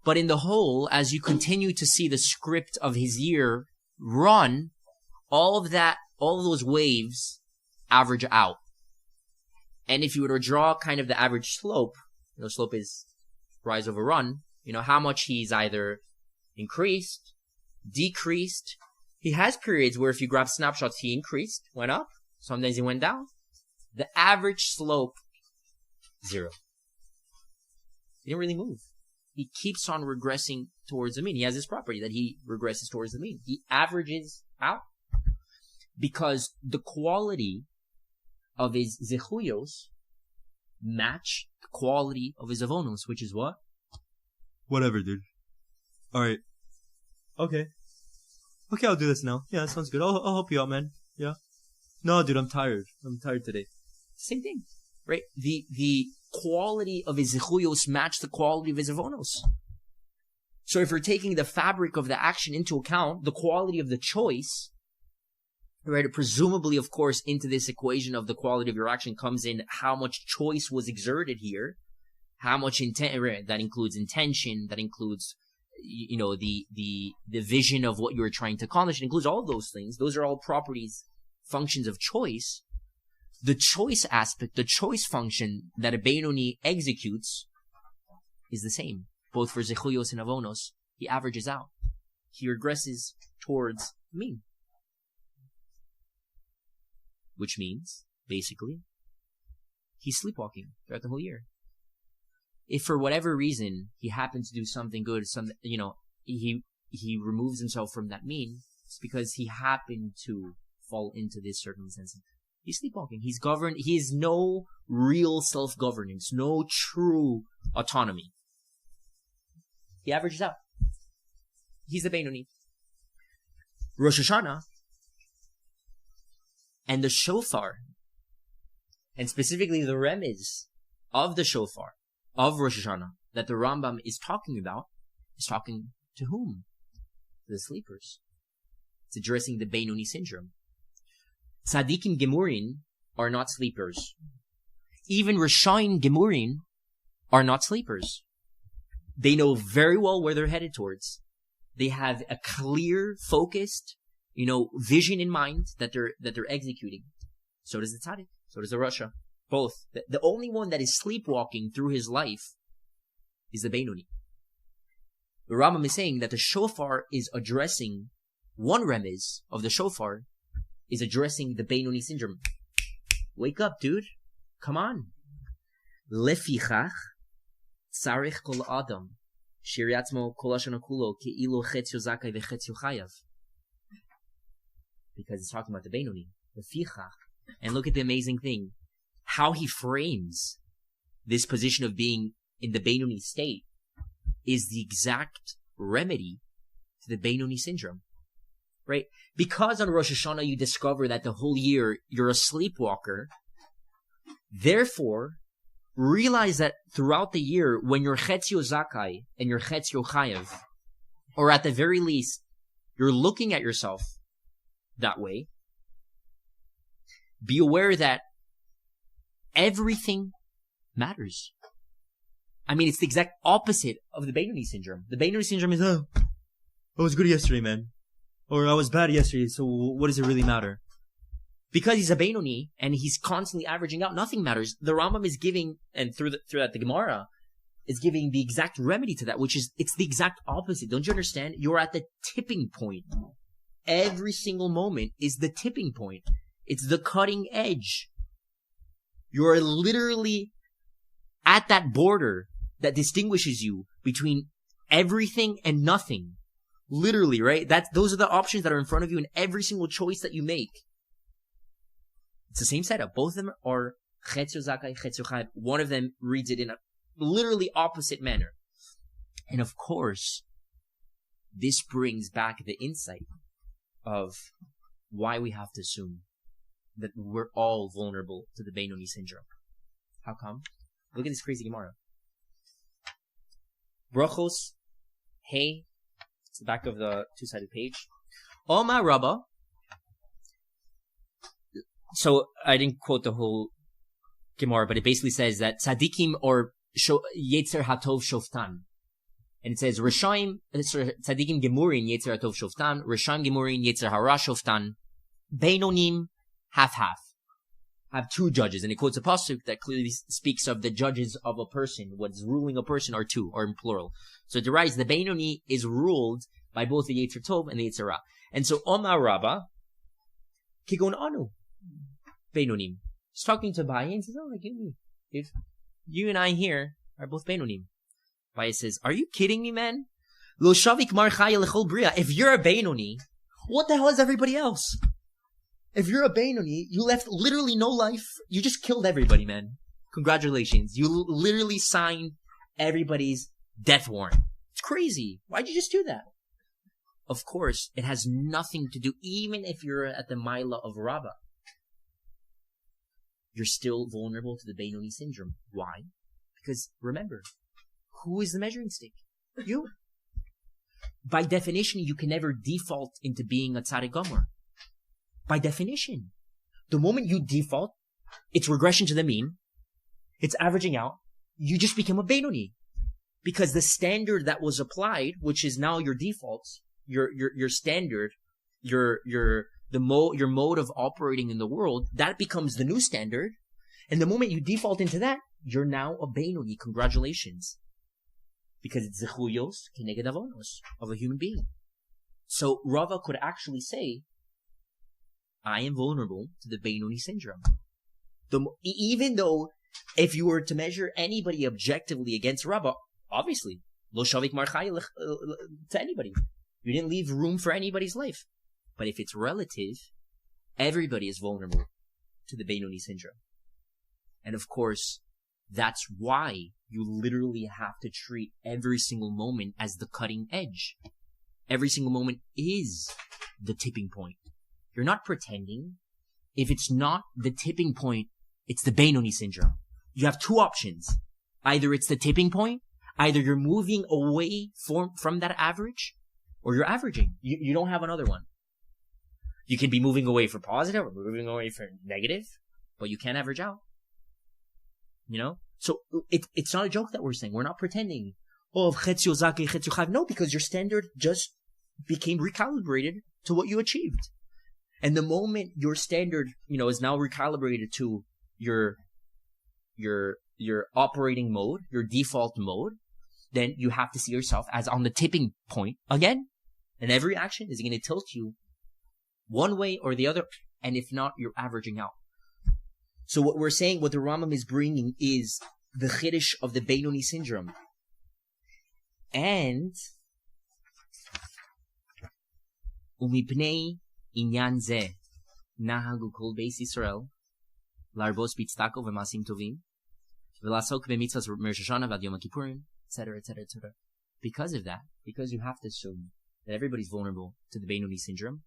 Speaker 2: But in the whole, as you continue to see the script of his year run, all of those waves average out. And if you were to draw kind of the average slope, slope is rise over run, how much he's either increased, decreased. He has periods where if you grab snapshots, he increased, went up. Sometimes he went down. The average slope, 0. He didn't really move. He keeps on regressing towards the mean. He has this property that he regresses towards the mean. He averages out. Because the quality of his zechuyos match the quality of his avonos, which is what?
Speaker 4: Whatever, dude. Alright. Okay, I'll do this now. Yeah, that sounds good. I'll help you out, man. Yeah. No, dude, I'm tired. I'm tired today.
Speaker 2: Same thing, right? The quality of his zechuyos match the quality of his avonos. So if we're taking the fabric of the action into account, the quality of the choice, right? Presumably, of course, into this equation of the quality of your action comes in how much choice was exerted here, how much intent, right? That includes intention, that includes, the vision of what you were trying to accomplish. It includes all of those things. Those are all properties, functions of choice. The choice aspect, the choice function that a Beinoni executes is the same, both for zechuyos and avonos. He averages out. He regresses towards mean. Which means, basically, he's sleepwalking throughout the whole year. If for whatever reason he happens to do something good, he removes himself from that mean, it's because he happened to fall into this circumstance. He's sleepwalking. He's governed. He has no real self-governance, no true autonomy. He averages out. He's the Beinoni. Rosh Hashanah and the shofar, and specifically the remez of the shofar of Rosh Hashanah that the Rambam is talking about, is talking to whom? To the sleepers. It's addressing the Beinoni syndrome. Tzadikim Gemurin are not sleepers. Even Rishayin Gemurin are not sleepers. They know very well where they're headed towards. They have a clear, focused, vision in mind that they're executing. So does the tzaddik. So does the Rasha. Both. The only one that is sleepwalking through his life is the Beinoni. The Rambam is saying that the shofar is addressing one remez of the shofar is addressing the Beinoni syndrome. Wake up, dude. Come on. Lefichach tzarich kol adam shiriatzmo kol hashana kulo ke'ilu chetzio zakai vechetzio chayav. Because it's talking about the Beinoni. Lefichach. And look at the amazing thing. How he frames this position of being in the Beinoni state is the exact remedy to the Beinoni syndrome. right? Because on Rosh Hashanah you discover that the whole year you're a sleepwalker, therefore, realize that throughout the year, when you're Chetzio Zakai and you're Chetzio Chayev, or at the very least, you're looking at yourself that way, be aware that everything matters. I mean, it's the exact opposite of the Beinoni syndrome. The Beinoni syndrome is, I was good yesterday, man. Or I was bad yesterday, so what does it really matter? Because he's a Beinoni and he's constantly averaging out, nothing matters. The Rambam is giving, and through that the Gemara is giving the exact remedy to that, which is, it's the exact opposite. Don't you understand? You're at the tipping point. Every single moment is the tipping point. It's the cutting edge. You're literally at that border that distinguishes you between everything and nothing. Literally, right? Those are the options that are in front of you in every single choice that you make. It's the same setup. Both of them are Chetzio Zakai, Chetzio Chayev. One of them reads it in a literally opposite manner. And of course, this brings back the insight of why we have to assume that we're all vulnerable to the Beinoni syndrome. How come? Look at this crazy Gemara. Brachos, hey, it's the back of the two-sided page. Oma Rabba. So I didn't quote the whole Gemara, but it basically says that tzaddikim or yetzer hatov shoftan, and it says Rishaim tzaddikim gemurin yetzer hatov shoftan, Rishaim gemurin yetzer hara shoftan, Beinonim half. Have two judges, and it quotes a pasuk that clearly speaks of the judges of a person. What's ruling a person are two, or in plural. So it derives the Beinoni is ruled by both the Yetzer Tov and the Yetzer Ra. And so Omar Rabba kigon anu Beinonim. He's talking to Abaye and says, "Oh, like if you and I here are both Beinonim." Abaye says, "Are you kidding me, man? Lo shavik mar chaya lechol bria. If you're a Beinoni, what the hell is everybody else? If you're a Beinoni, you left literally no life. You just killed everybody, man. Congratulations. You literally signed everybody's death warrant. It's crazy. Why'd you just do that?" Of course, it has nothing to do, even if you're at the Maila of Rabbah. You're still vulnerable to the Beinoni syndrome. Why? Because, remember, who is the measuring stick? You. By definition, you can never default into being a Tzaddik Gomer. By definition. The moment you default, it's regression to the mean, it's averaging out, you just become a Beinoni. Because the standard that was applied, which is now your defaults, your standard, your mode of operating in the world, that becomes the new standard. And the moment you default into that, you're now a Beinoni. Congratulations. Because it's zechuyos keneged avonos of a human being. So Rava could actually say, I am vulnerable to the Beinoni syndrome. Even though, if you were to measure anybody objectively against Rabbah, obviously, lo shavik mar chaya to anybody. You didn't leave room for anybody's life. But if it's relative, everybody is vulnerable to the Beinoni syndrome. And of course, that's why you literally have to treat every single moment as the cutting edge. Every single moment is the tipping point. You're not pretending. If it's not the tipping point, it's the Beinoni syndrome. You have two options. Either it's the tipping point, either you're moving away from that average, or you're averaging. You don't have another one. You can be moving away for positive or moving away for negative, but you can't average out. You know? So it's not a joke that we're saying. We're not pretending, Chetzio Zakai, Chetzio Chayev. No, because your standard just became recalibrated to what you achieved. And the moment your standard, is now recalibrated to your operating mode, your default mode, then you have to see yourself as on the tipping point again. And every action is going to tilt you one way or the other. And if not, you're averaging out. So what we're saying, what the Rambam is bringing is the chiddush of the Beinoni syndrome. And umipnei inyan zeh nahagu kol beis Yisrael larbos b'tzedakah v'masim tovim v'lasok b'mitzvos Rosh Hashanah v'ad Yom Kippurim, etc., etc., etc. Because of that, because you have to assume that everybody's vulnerable to the Beinoni syndrome,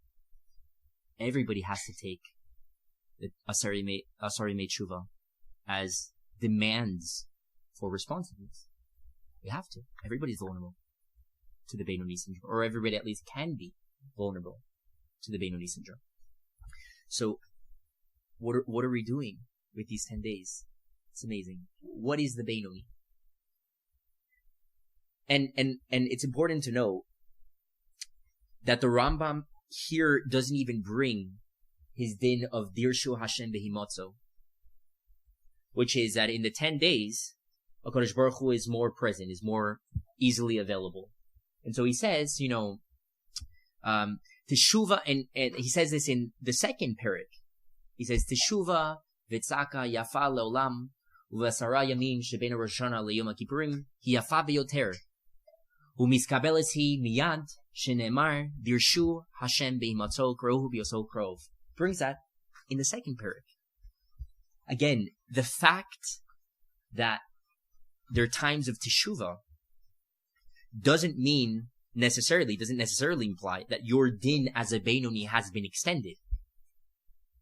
Speaker 2: everybody has to take the Aseres Teshuva as demands for responsiveness. We have to. Everybody's vulnerable to the Benoni syndrome, or everybody at least can be vulnerable to the Benoni syndrome. So, what are we doing with these 10 days? It's amazing. What is the Benoni? And it's important to know that the Rambam here doesn't even bring his din of Dirshu Hashem Behimotzo, which is that in the 10 days, HaKadosh Baruch Hu is more present, is more easily available. And so he says, Teshuva, and he says this in the second parak. He says, Teshuva v'tzaka yafa leolam u'v'asara yamin shebena Rosh Hashanah le'yom HaKippurim hi yafa beyoter u'miskabeles hi miyad shene'emar dirshu Hashem behimatzo krohu b'yoso krov. Brings that in the second parak. Again, the fact that there are times of Teshuva doesn't necessarily imply that your din as a Benoni has been extended.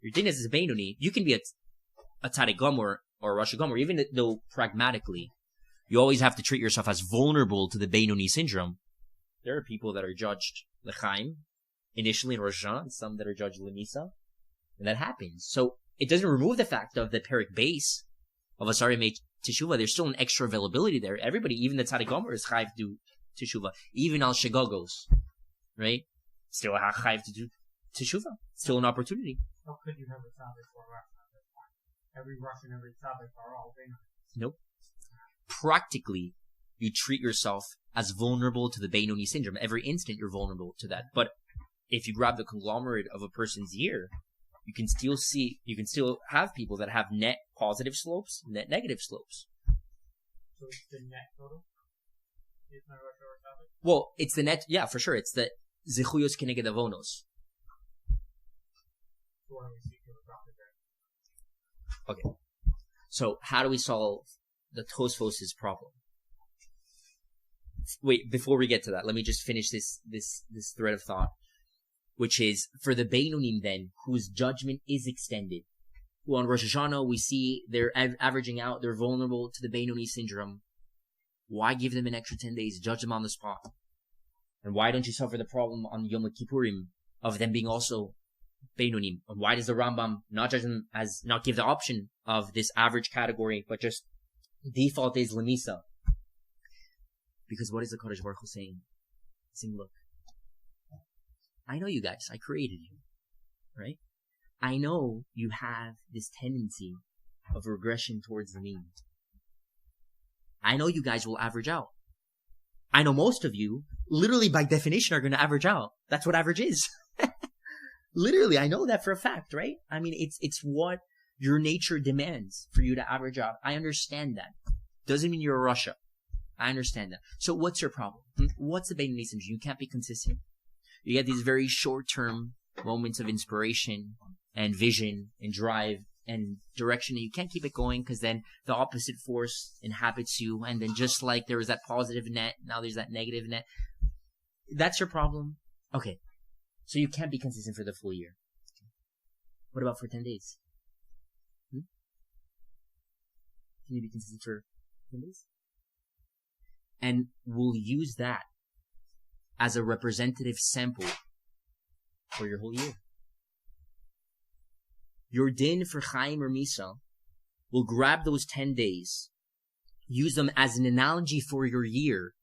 Speaker 2: Your din as a Benoni, you can be a Tzaddik Gomer or a Rosh Gomer, even though pragmatically, you always have to treat yourself as vulnerable to the Benoni syndrome. There are people that are judged L'chaim, initially in Rosh Hashanah, and some that are judged L'misa, and that happens. So, it doesn't remove the fact of the parak base of Aseres Teshuva. There's still an extra availability there. Everybody, even the Tzaddik Gomer, is chayiv to do Teshuva. Even al Shegogos, right? Still chayiv to do Teshuva. Still an opportunity.
Speaker 3: How could you have a tzaddik or Russian at this point? Every Russian, every tzaddik are all Benoni.
Speaker 2: Nope. Practically, you treat yourself as vulnerable to the Benoni syndrome. Every instant you're vulnerable to that. But if you grab the conglomerate of a person's year, you can still have people that have net positive slopes, net negative slopes.
Speaker 3: So it's the net total? It's not Rosh Hashanah?
Speaker 2: Well, it's the net, yeah, for sure. It's the Zechuyos Keneged Avonos.
Speaker 3: So what do we see to the profit there?
Speaker 2: Okay. So, how do we solve the Tosfos' problem? Wait, before we get to that, let me just finish this thread of thought. Which is, for the Beinonim then, whose judgment is extended. Who on Rosh Hashanah, we see they're averaging out, they're vulnerable to the Benoni syndrome. Why give them an extra 10 days, judge them on the spot? And why don't you suffer the problem on Yom Kippurim of them being also Beinonim? And why does the Rambam not judge them not give the option of this average category, but just default is Lamisa? Because what is the Kodesh Baruch Hu saying? He's saying, look, I know you guys. I created you, right? I know you have this tendency of regression towards the mean. I know you guys will average out. I know most of you, literally by definition, are going to average out. That's what average is. Literally, I know that for a fact, right? I mean, it's what your nature demands for you to average out. I understand that. Doesn't mean you're a Russia. I understand that. So what's your problem? What's the Benoni syndrome? You can't be consistent. You get these very short-term moments of inspiration and vision and drive and direction, and you can't keep it going because then the opposite force inhabits you, and then just like there was that positive net, now there's that negative net. That's your problem? Okay. So you can't be consistent for the full year. What about for 10 days? Can you be consistent for 10 days? And we'll use that as a representative sample for your whole year. Your din for Chaim or Misa will grab those 10 days, use them as an analogy for your year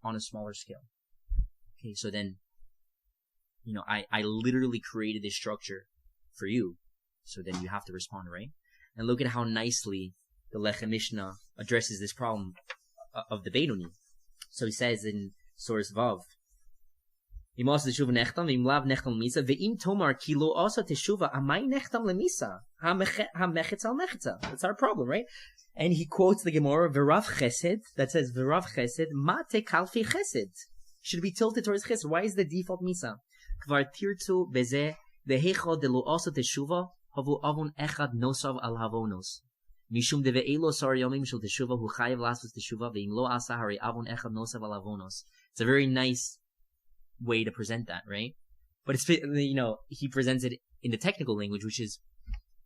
Speaker 2: on a smaller scale. Okay, so then, I literally created this structure for you, so then you have to respond, right? And look at how nicely the Lechem Mishnah addresses this problem of the Benoni. So he says in Source Vav, Im also teshuva nechtam, im lav nechtam lemisa, ve'im tomar kilo also teshuva, amai nechtam lemisa, ha-mechetz al-mechetza. That's our problem, right? And he quotes the Gemara, V'rav chesed, that says, V'rav chesed, ma te kalfi chesed. Should be tilted towards chesed. Why is the default misa? Kvar tirtu beze, ve'hecho de lo also teshuva, havu avon echad nosav al havonos. Mishum de ve'elo sar yomim shel teshuva, hu chayev lasvus teshuva, ve'im lo asa hari avon echad nosav al havonos. It's a very nice way to present that, right? But it's, you know, he presents it in the technical language, which is,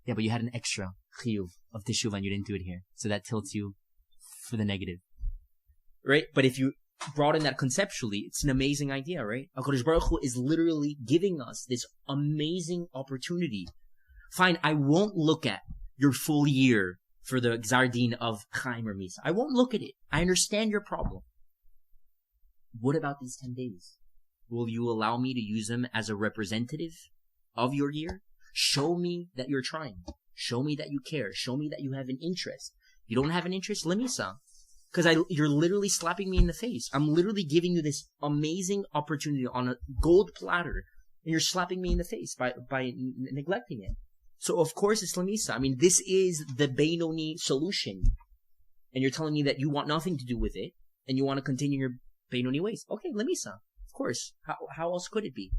Speaker 2: yeah, but you had an extra chiyuv of teshuva and you didn't do it here. So that tilts you for the negative. Right? But if you broaden that conceptually, it's an amazing idea, right? HaKadosh Baruch Hu is literally giving us this amazing opportunity. Fine, I won't look at your full year for the Gzar Din of Chaim or Misa. I won't look at it. I understand your problem. What about these 10 days? Will you allow me to use them as a representative of your year? Show me that you're trying. Show me that you care. Show me that you have an interest. You don't have an interest? Lemisa. Because you're literally slapping me in the face. I'm literally giving you this amazing opportunity on a gold platter, and you're slapping me in the face by neglecting it. So of course it's Lemisa. I mean, this is the Beinoni solution. And you're telling me that you want nothing to do with it, and you want to continue your Beinoni ways. Okay, Lemisa. Of course. How else could it be?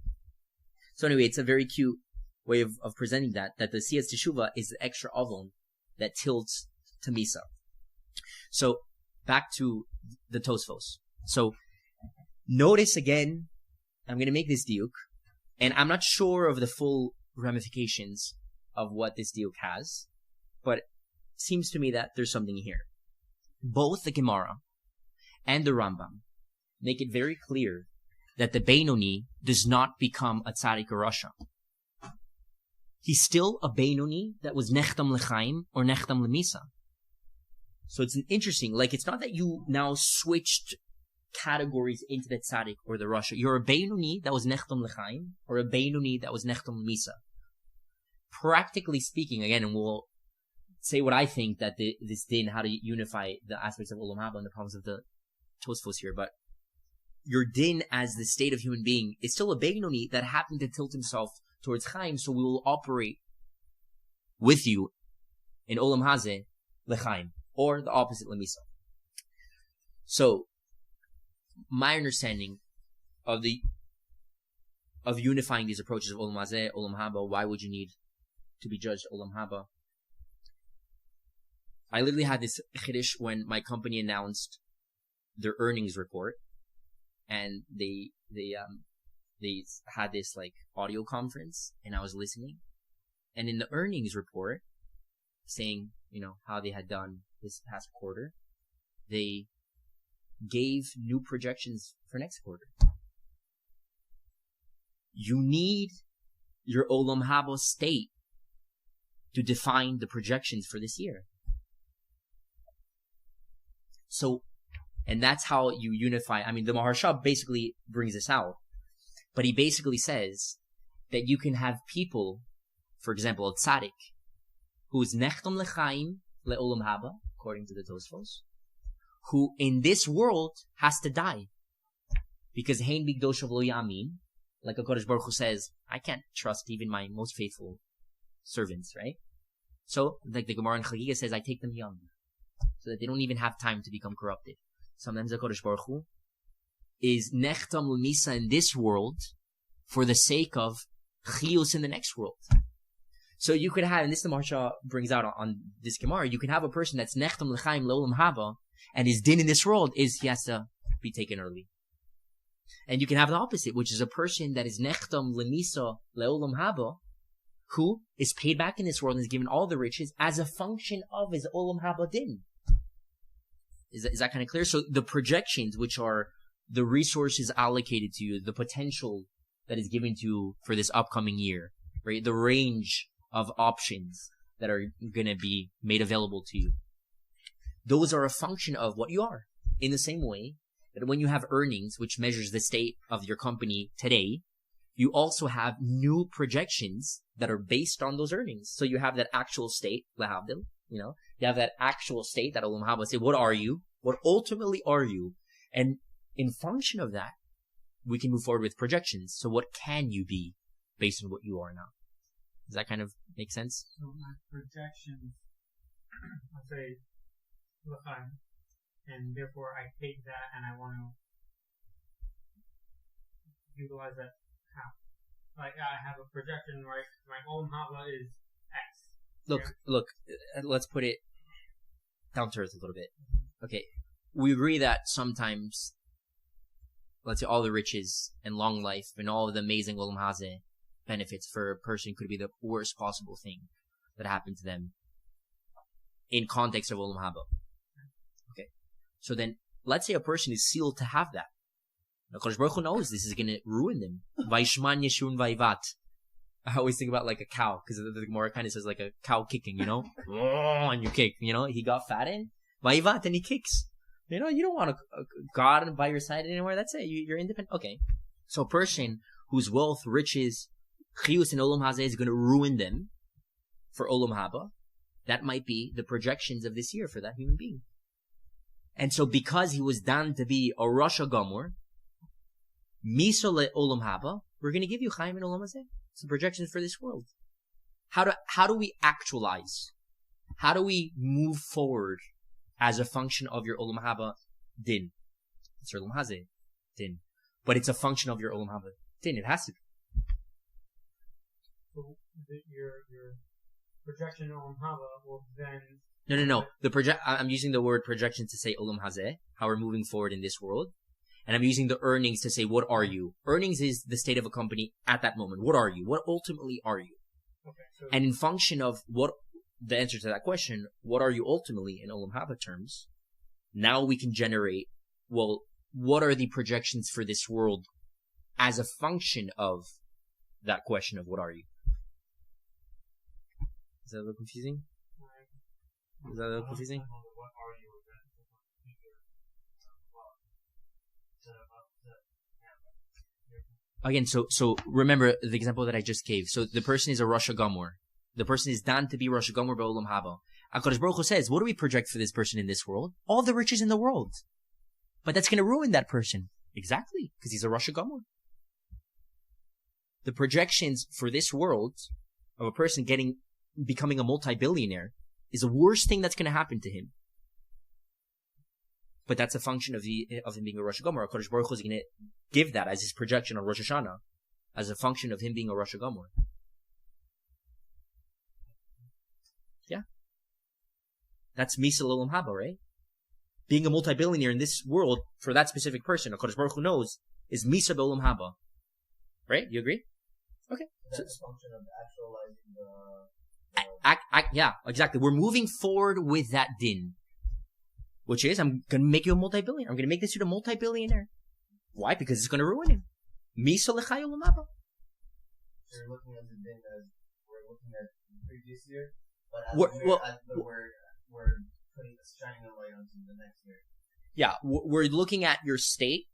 Speaker 2: So anyway, it's a very cute way of presenting that the Siyas Teshuva is the extra avon that tilts to Misa. So, back to the Tosfos. So, notice again, I'm going to make this diuk, and I'm not sure of the full ramifications of what this diuk has, but it seems to me that there's something here. Both the Gemara and the Rambam make it very clear that the Beinoni does not become a tzaddik or rasha. He's still a Beinoni that was nechtam lechaim or nechtam lemisa. So it's an interesting, like, it's not that you now switched categories into the tzaddik or the rasha. You're a Beinoni that was nechtam lechaim or a Beinoni that was nechtam lemisa. Practically speaking, again, and we'll say what I think that this din, how to unify the aspects of Olam Haba and the problems of the Tosfos here, but your din as the state of human being is still a Beinoni that happened to tilt himself towards Chaim, so we will operate with you in Olam Hazeh lechaim, or the opposite lemisa. So, my understanding of unifying these approaches of Olam Hazeh, Olam Haba, why would you need to be judged Olam Haba? I literally had this chiddush when my company announced their earnings report, and they had this like audio conference, and I was listening, and in the earnings report, saying, you know, how they had done this past quarter, they gave new projections for next quarter. You need your Olam Haba state to define the projections for this year. So, and that's how you unify. I mean, the Maharsha basically brings this out. But he basically says that you can have people, for example, a tzaddik, who is nechtam lechaim le'olam haba, according to the Tosfos, who in this world has to die. Because hein bigdoshav lo yamin, like HaKadosh Baruch Hu says, I can't trust even my most faithful servants, right? So, like the Gemara in Chagiga says, I take them young, so that they don't even have time to become corrupted. Sometimes HaKadosh Baruch Hu is nechtam l'misa in this world for the sake of chiyus in the next world. So you could have, and this the Maharsha brings out on this Gemara, you can have a person that's nechtam l'chaim le'olam haba, and his din in this world is he has to be taken early. And you can have the opposite, which is a person that is nechtam l'misa le'olam haba, who is paid back in this world and is given all the riches as a function of his olam haba din. Is that kind of clear? So the projections, which are the resources allocated to you, the potential that is given to you for this upcoming year, right? The range of options that are going to be made available to you. Those are a function of what you are. In the same way that when you have earnings, which measures the state of your company today, you also have new projections that are based on those earnings. So you have that actual state, lahavdil, you know, you have that actual state that Olam Haba say, what are you? What ultimately are you? And in function of that, we can move forward with projections. So what can you be based on what you are now? Does that kind of make sense?
Speaker 3: So my projections, let's say, l'chaim, and therefore I take that and I want to utilize that how? Like I have a projection, right? My Olam Haba is X.
Speaker 2: Look, let's put it down to earth a little bit. Okay, we agree that sometimes let's say, all the riches and long life and all of the amazing Olam Hazeh benefits for a person could be the worst possible thing that happened to them in context of Olam Haba. Okay. So then, let's say a person is sealed to have that. Now, Kodesh Baruch Hu knows this is going to ruin them. Vaishman Yeshun Vaivat. I always think about like a cow, because the Gemara kind of says like a cow kicking, you know? And you kick, you know? He got fattened. Vaivat, and he kicks. You know, you don't want a God by your side anymore. That's it. You're independent. Okay. So a person whose wealth, riches, chiyus and Olam Hazeh is going to ruin them for Olam Haba, that might be the projections of this year for that human being. And so because he was done to be a Rosh Gomor, Miso le Olam Haba, we're going to give you Chaim and Olam Hazeh. Some projections for this world. How do we actualize? How do we move forward as a function of your Olam Haba din? It's your Olam Hazeh din. But it's a function of your Olam Haba din. It has to be.
Speaker 3: So your projection on Haba will then...
Speaker 2: No. I'm using the word projection to say Olam Hazeh, how we're moving forward in this world. And I'm using the earnings to say, what are you? Earnings is the state of a company at that moment. What are you? What ultimately are you?
Speaker 3: Okay, so
Speaker 2: and in function of what the answer to that question, what are you ultimately in Olam Haba terms? Now we can generate, well, what are the projections for this world as a function of that question of what are you? Is that a little confusing? Is that a little confusing?
Speaker 3: What are you?
Speaker 2: Again, so remember the example that I just gave. So the person is a Rosh Gomor. The person is done to be Rosh Gomor B'Olam Haba. HaKadosh Baruch Hu says, what do we project for this person in this world? All the riches in the world. But that's going to ruin that person. Exactly, because he's a Rosh Gomor. The projections for this world of a person becoming a multi-billionaire is the worst thing that's going to happen to him. But that's a function of him being a Rosh Gomor. HaKadosh Baruch Hu is going to give that as his projection on Rosh Hashanah, as a function of him being a Rosh Gomor. Yeah. That's Misal Olam Haba, right? Being a multi-billionaire in this world, for that specific person, HaKadosh Baruch Hu knows, is Misa Olam Haba. Right? You agree? Okay.
Speaker 5: That's a function of actualizing the...
Speaker 2: Yeah, exactly. We're moving forward with that din. Which is, I'm going to make you a multi-billionaire. I'm going to make this dude a multi-billionaire. Why? Because it's going to ruin him. Misa lechai olam haba.
Speaker 5: So you're looking at the din as we're looking at the previous year, but we're shining a light onto the next year.
Speaker 2: Yeah, we're looking at your state.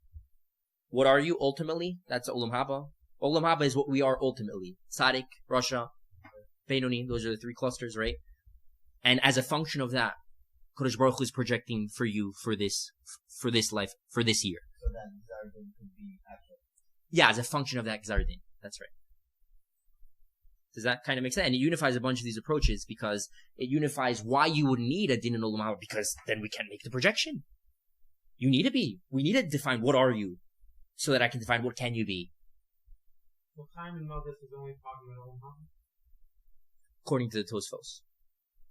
Speaker 2: What are you ultimately? That's olam haba. Olam haba is what we are ultimately. Tzaddik, Rasha, Beinoni, those are the three clusters, right? And as a function of that, Kodesh Baruch Hu is projecting for you for this life, for this year.
Speaker 5: So that Gzardin could be actual.
Speaker 2: Yeah, as a function of that Gzardin. That's right. Does that kind of make sense? And it unifies a bunch of these approaches because it unifies why you would need a din in Olam Haba, because then we can't make the projection. We need to define what are you so that I can define what can you be.
Speaker 3: Well, time and Malchus is only talking about Olam Haba?
Speaker 2: According to the Tosfos.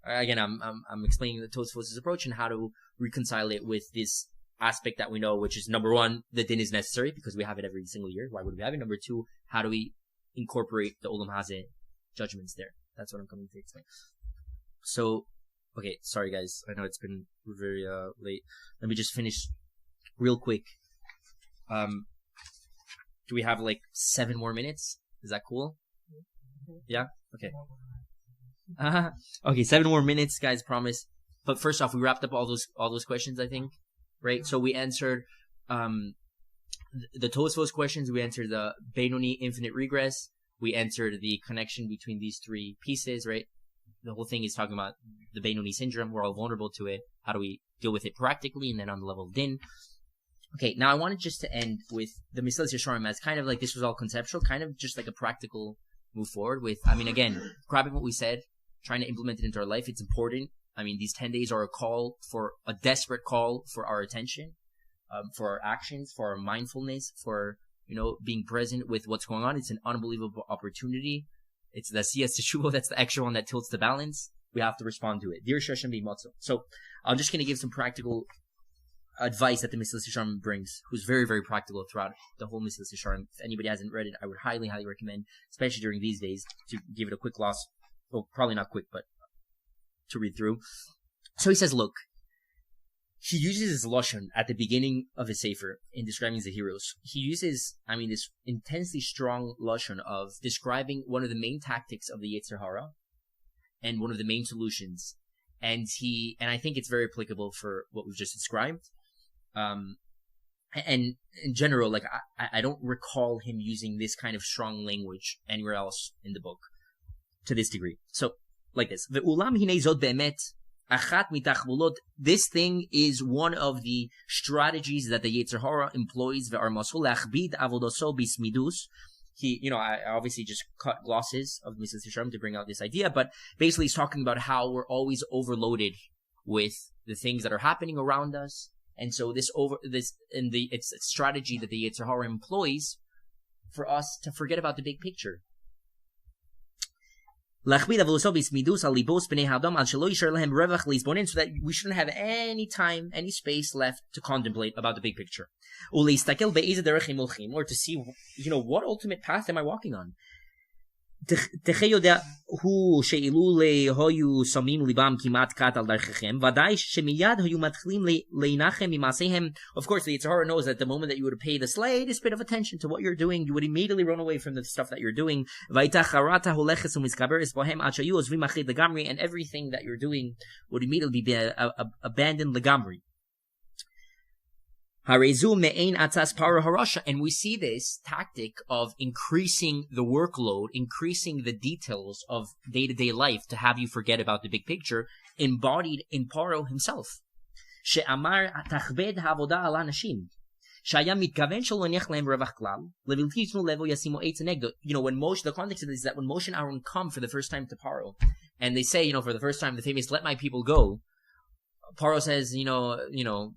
Speaker 2: Again, I'm explaining the Tosfos' approach and how to reconcile it with this aspect that we know, which is number one, the din is necessary because we have it every single year. Why would we have it? Number two, how do we incorporate the Olam Hazeh judgments there? That's what I'm coming to explain. So, okay, sorry guys, I know it's been very late. Let me just finish real quick. Do we have like 7 more minutes? Is that cool? Yeah? Okay. Okay, 7 more minutes, guys, promise. But first off, we wrapped up all those questions, I think, right? So we answered the Tosfos questions. We answered the Beinoni infinite regress. We answered the connection between these 3 pieces, right? The whole thing is talking about the Beinoni syndrome. We're all vulnerable to it. How do we deal with it practically and then on the level of din? Okay, now I wanted just to end with the Mesilas Yesharim as kind of like this was all conceptual, kind of just like a practical move forward with, I mean, again, grabbing what we said, trying to implement it into our life. It's important. I mean, these 10 days are a desperate call for our attention, for our actions, for our mindfulness, for, being present with what's going on. It's an unbelievable opportunity. It's the Siyas Teshuva, that's the extra one that tilts the balance. We have to respond to it. Dear Sheshem B'Motzo. So, I'm just going to give some practical advice that the Mesilas Yesharim brings, who's very, very practical throughout the whole Mesilas Yesharim. If anybody hasn't read it, I would highly, highly recommend, especially during these days, to give it a quick gloss. Well, probably not quick, but to read through. So he says, look, he uses his lashon at the beginning of his sefer in describing the heroes. He uses, this intensely strong lashon of describing one of the main tactics of the Yetzer Hara and one of the main solutions. And I think it's very applicable for what we've just described. And in general, like I don't recall him using this kind of strong language anywhere else in the book to this degree. So, like this. This thing is one of the strategies that the Yetzer Hara employs. I obviously just cut glosses of Mesilas Yesharim to bring out this idea, but basically he's talking about how we're always overloaded with the things that are happening around us. And so it's a strategy that the Yetzer Hara employs for us to forget about the big picture. So that we shouldn't have any time, any space left to contemplate about the big picture. Or to see, what ultimate path am I walking on? ודאי שמיד היו מתחילים להנחם ממעשיהם. Of course, the Yetzer Hara knows that the moment that you would pay the slightest bit of attention to what you're doing, you would immediately run away from the stuff that you're doing. והייתה חרטה הולכת ומתגברת בהם עד שהיו עוזבים אחרי לגמרי, and everything that you're doing would immediately be abandoned לגמרי. And we see this tactic of increasing the workload, increasing the details of day-to-day life to have you forget about the big picture, embodied in Paro himself. When Moshe, the context of this is that when Moshe and Aaron come for the first time to Paro, and they say, for the first time, the famous, let my people go, Paro says,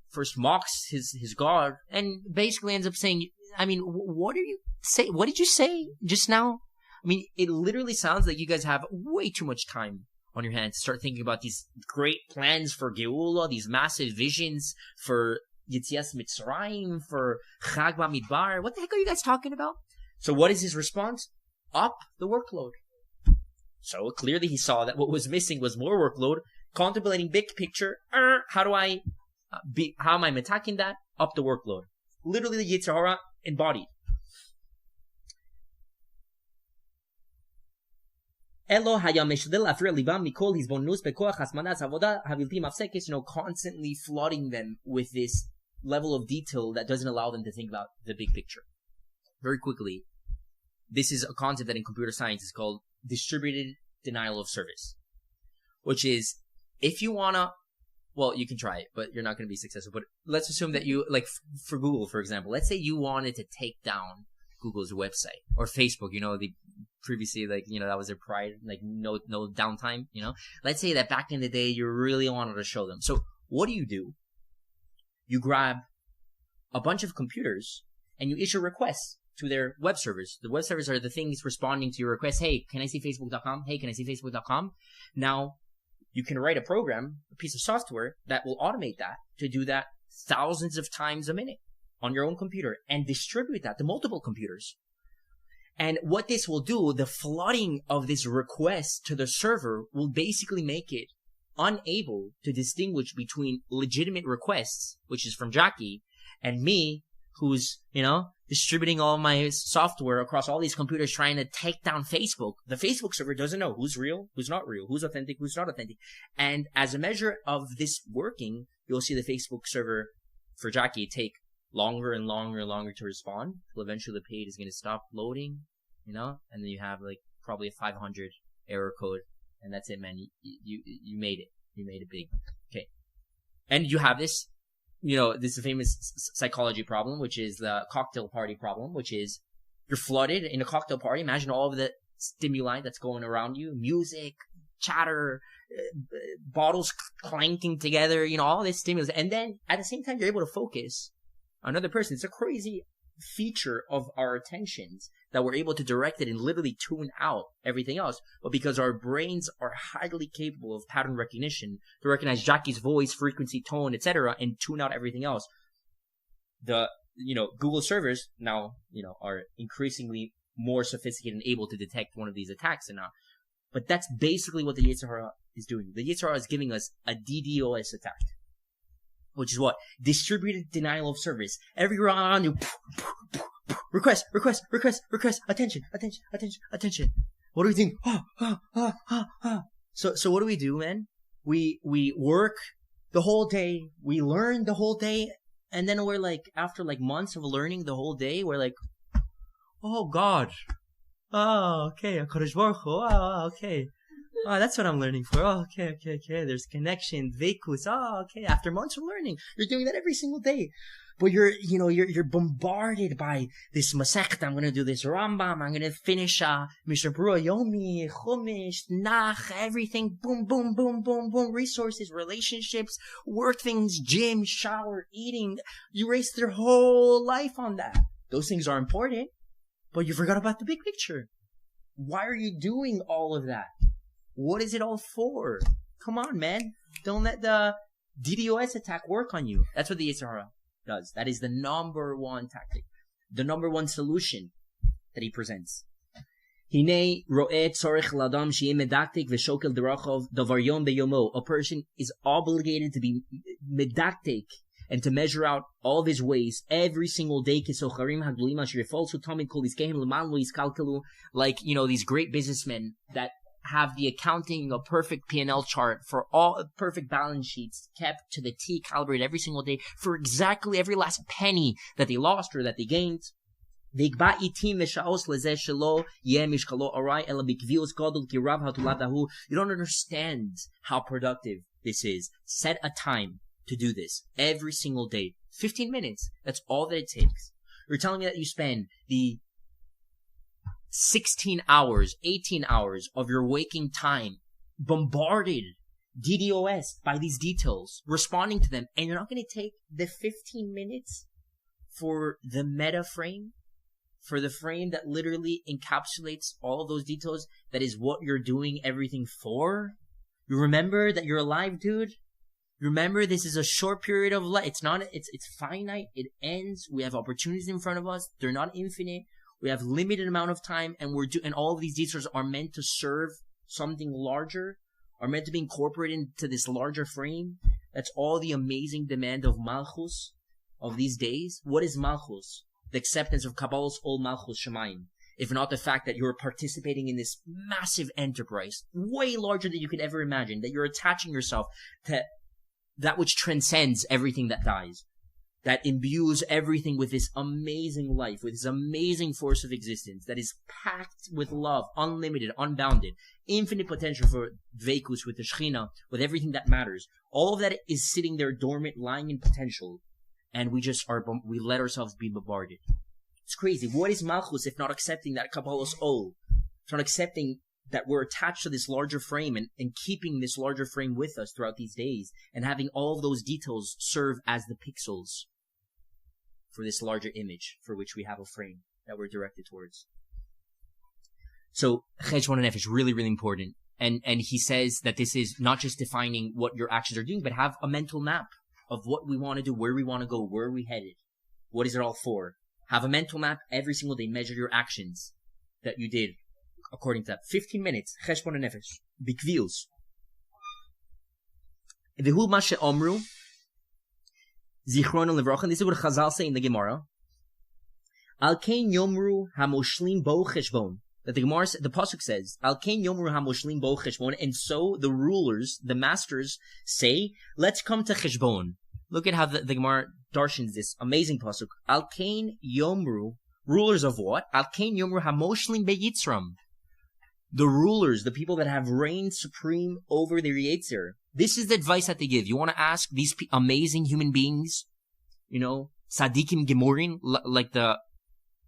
Speaker 2: first mocks his God, and basically ends up saying, what did you say just now? It literally sounds like you guys have way too much time on your hands to start thinking about these great plans for Geula, these massive visions for Yetzias Mitzrayim, for Chag Bamidbar. What the heck are you guys talking about? So what is his response? Up the workload. So clearly he saw that what was missing was more workload. Contemplating big picture, how am I attacking that? Up the workload. Literally the Yetzer Hara embodied. Constantly flooding them with this level of detail that doesn't allow them to think about the big picture. Very quickly, this is a concept that in computer science is called distributed denial of service, which is, if you wanna, you can try it, but you're not going to be successful. But let's assume that you, like for Google, for example, let's say you wanted to take down Google's website or Facebook. Previously, that was their pride, no downtime. Let's say that back in the day, you really wanted to show them. So what do? You grab a bunch of computers and you issue requests to their web servers. The web servers are the things responding to your request. Hey, can I see Facebook.com? Hey, can I see Facebook.com? Now, you can write a program, a piece of software that will automate that to do that thousands of times a minute on your own computer and distribute that to multiple computers. And what this will do, the flooding of this request to the server will basically make it unable to distinguish between legitimate requests, which is from Jackie, and me, who's, distributing all my software across all these computers trying to take down Facebook. The Facebook server doesn't know who's real, who's not real, who's authentic, who's not authentic. And as a measure of this working, you'll see the Facebook server for Jackie take longer and longer and longer to respond. Till eventually the page is going to stop loading, and then you have probably a 500 error code, and that's it, man. You made it. You made it big. Okay. And you have this. This is a famous psychology problem, which is the cocktail party problem, which is you're flooded in a cocktail party. Imagine all of the stimuli that's going around you, music, chatter, bottles clanking together, all this stimulus. And then at the same time, you're able to focus on another person. It's a crazy feature of our attentions that we're able to direct it and literally tune out everything else. But because our brains are highly capable of pattern recognition to recognize Jackie's voice, frequency, tone, etc., and tune out everything else, the Google servers now are increasingly more sophisticated and able to detect one of these attacks and now. But that's basically what the Yetzer Hara is doing. The Yetzer Hara is giving us a DDoS attack, which is what? Distributed denial of service. Every round you request, attention. What do we think? So what do we do, man? We work the whole day, we learn the whole day, and then we're like, after like months of learning the whole day, we're like, oh God. Oh, okay. HaKadosh Baruch Hu. Oh, okay. Oh, that's what I'm learning for. Oh, okay. There's connection, vekus. Oh, okay. After months of learning, you're doing that every single day. But you're bombarded by this Masechta. I'm gonna do this Rambam. I'm gonna finish Mishnah Berurah, Yomi, Chumash, Nach, everything. Boom, boom, boom, boom, boom. Resources, relationships, work things, gym, shower, eating. You waste your whole life on that. Those things are important, but you forgot about the big picture. Why are you doing all of that? What is it all for? Come on, man. Don't let the DDoS attack work on you. That's what the Yetzer Hara does. That is the number one tactic. The number one solution that he presents. A person is obligated to be medaktik and to measure out all of his ways every single day. Like, these great businessmen that have the accounting, a perfect P&L chart for all perfect balance sheets kept to the T, calibrated every single day for exactly every last penny that they lost or that they gained. You don't understand how productive this is. Set a time to do this every single day. 15 minutes. That's all that it takes. You're telling me that you spend the 16 hours, 18 hours of your waking time bombarded DDoS by these details, responding to them, and you're not going to take the 15 minutes for the meta frame, for the frame that literally encapsulates all of those details, that is what you're doing everything for? You remember that you're alive, dude? Remember, this is a short period of life. It's finite. It ends. We have opportunities in front of us. They're not infinite. We have limited amount of time, and and all of these details are meant to serve something larger, are meant to be incorporated into this larger frame. That's all the amazing demand of Malchus of these days. What is Malchus? The acceptance of Kabbalah's Ol Malchus Shemayim. If not the fact that you're participating in this massive enterprise, way larger than you could ever imagine, that you're attaching yourself to that which transcends everything that dies, that imbues everything with this amazing life, with this amazing force of existence, that is packed with love, unlimited, unbounded, infinite potential for Dveikus, with the Shechina, with everything that matters. All of that is sitting there dormant, lying in potential, and we let ourselves be bombarded. It's crazy. What is Malchus if not accepting that Kabbalah's Ol? It's not accepting that we're attached to this larger frame and keeping this larger frame with us throughout these days, and having all of those details serve as the pixels for this larger image for which we have a frame that we're directed towards. So, Cheshbon HaNefesh is really, really important. And he says that this is not just defining what your actions are doing, but have a mental map of what we want to do, where we want to go, where are we headed, what is it all for. Have a mental map every single day. Measure your actions that you did according to that. 15 minutes. Cheshbon HaNefesh. Bikvius. V'hu ma she'omru Zichrono Levrocha. This is what Chazal say in the Gemara. Al kein yomru hamoshlim bo cheshbon. That the Gemara, the pasuk says, Al kein yomru hamoshlim bo cheshbon. And so the rulers, the masters, say, let's come to cheshbon. Look at how the Gemara darshans this amazing pasuk. Al kein yomru, rulers of what? Al kein yomru hamoshlim beyitzram. The rulers, the people that have reigned supreme over their Yetzer. This is the advice that they give. You want to ask these amazing human beings, Tzadikim Gemurin, like the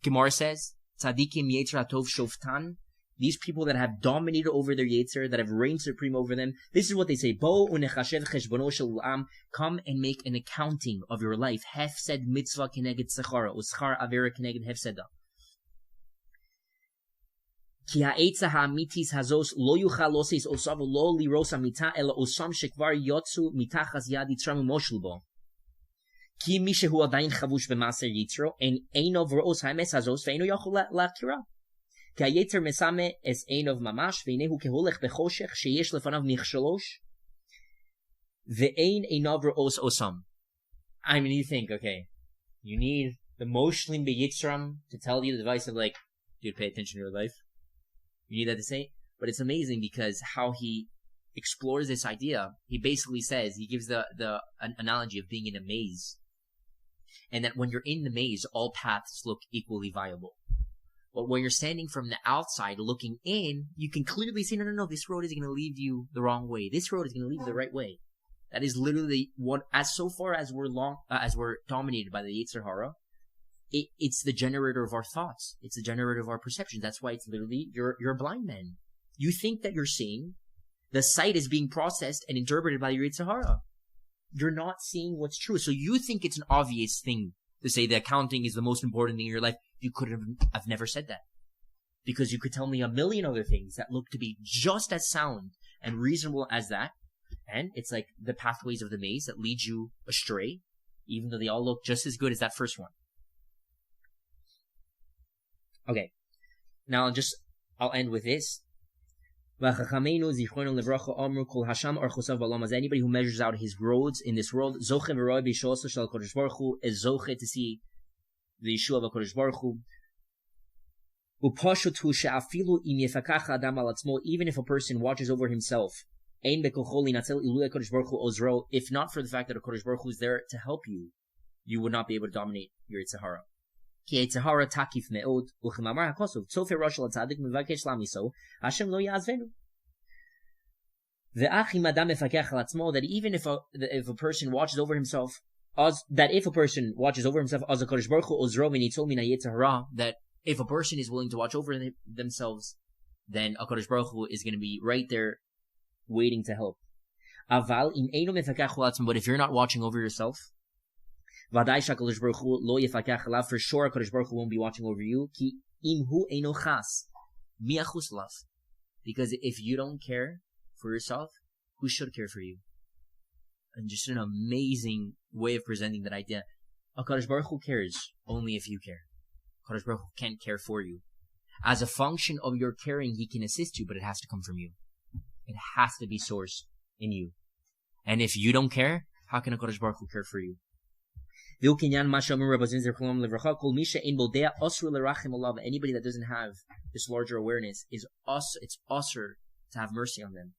Speaker 2: Gemara says, Tzadikim Yetzer HaTov Shoftan, these people that have dominated over their Yetzer, that have reigned supreme over them, this is what they say, Bo unechashev cheshbono shel am, come and make an accounting of your life. Hefsed mitzvah keneged sechara, uschar avera keneged hefseda. Ki ha'etza ha'amitis hazos lo yuchal loseis osav lo liros amita ela osam shekvar yotzu mitachas yad yitzram moshel bo. Ki mi shehu adayin chavush b'maser yitzro en einov ro'os ha'emes hazos ve'eno yochol la'kira. Ki ha'yetzer mesame es einov mamash ve'nehu keholech bechoshech sheyesh lefanav nichshalosh ve'ein einov ro'os osam. I mean, you think, okay, you need the moshlim beyitzram to tell you the advice of like, dude, pay attention to your life. You need that to say, but it's amazing because how he explores this idea. He basically says, he gives an analogy of being in a maze, and that when you're in the maze, all paths look equally viable. But when you're standing from the outside looking in, you can clearly see, no, this road is going to lead you the wrong way. This road is going to lead you the right way. That is literally what, as so far as we're dominated by the Yetzer Hara, it's the generator of our thoughts. It's the generator of our perceptions. That's why it's literally, you're a blind man. You think that you're seeing. The sight is being processed and interpreted by your Yetzer Hara. You're not seeing what's true. So you think it's an obvious thing to say that accounting is the most important thing in your life. You could have never said that. Because you could tell me a million other things that look to be just as sound and reasonable as that. And it's like the pathways of the maze that lead you astray, even though they all look just as good as that first one. Okay, now I'll end with this. Anybody who measures out his roads in this world is zoche to see the Yeshua of HaKadosh Baruch Hu. Even if a person watches over himself, if not for the fact that HaKadosh Baruch Hu is there to help you, you would not be able to dominate your Yetzer Hara. Ki Yetzer Hara takif me'od, uchemamar hakosov, tzofer rosh al tzadik mevakesh lamiso, Hashem lo ya'azvenu. Ve'ach im adam mefakech al atzmo, that even if a person watches over himself, az HaKadosh Baruch Hu ozro v'nitzol min ha'Yetzer Hara, that if a person is willing to watch over themselves, then HaKadosh Baruch Hu is going to be right there waiting to help. Aval im eino mefakech al atzmo, but if you're not watching over yourself, Vadai HaKadosh Baruch Hu lo yefakech alav, for sure HaKadosh Baruch Hu won't be watching over you. Ki im hu eino chas, mi achus lav. Because if you don't care for yourself, who should care for you? And just an amazing way of presenting that idea. HaKadosh Baruch Hu cares only if you care. HaKadosh Baruch Hu can't care for you. As a function of your caring, He can assist you, but it has to come from you. It has to be sourced in you. And if you don't care, how can HaKadosh Baruch Hu care for you? Anybody that doesn't have this larger awareness, it's usher to have mercy on them.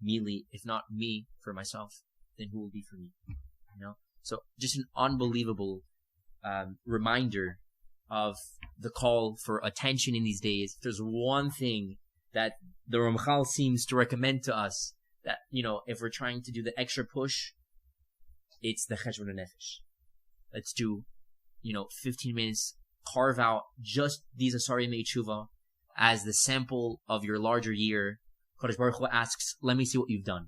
Speaker 2: If not me for myself, then who will be for me? You know? So just an unbelievable reminder of the call for attention in these days. If there's one thing that the Ramchal seems to recommend to us, that, you know, if we're trying to do the extra push, it's the Cheshbon HaNefesh. Let's do, 15 minutes, carve out just these Asari Yimay Teshuva as the sample of your larger year. Kadosh Baruch Hu asks, let me see what you've done.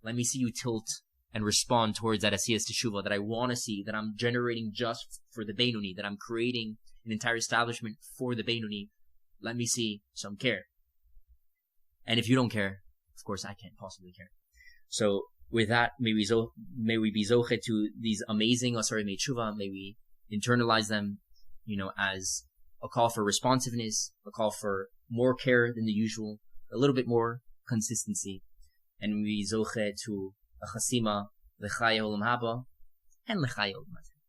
Speaker 2: Let me see you tilt and respond towards that Asiyas Teshuva that I want to see, that I'm generating just for the Beinoni, that I'm creating an entire establishment for the Beinoni. Let me see some care. And if you don't care, of course I can't possibly care. So with that, may we be zoche to these amazing Asari Yimay Teshuva. May we internalize them, as a call for responsiveness, a call for more care than the usual, a little bit more consistency, and may we zoche to a chasima l'chaya olam haba and l'chaya olam hazeh.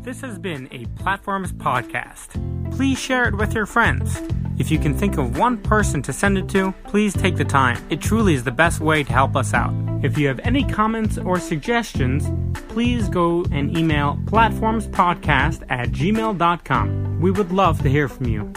Speaker 1: This has been a Platforms podcast. Please share it with your friends. If you can think of one person to send it to, please take the time. It truly is the best way to help us out. If you have any comments or suggestions, please go and email platformspodcast@gmail.com. We would love to hear from you.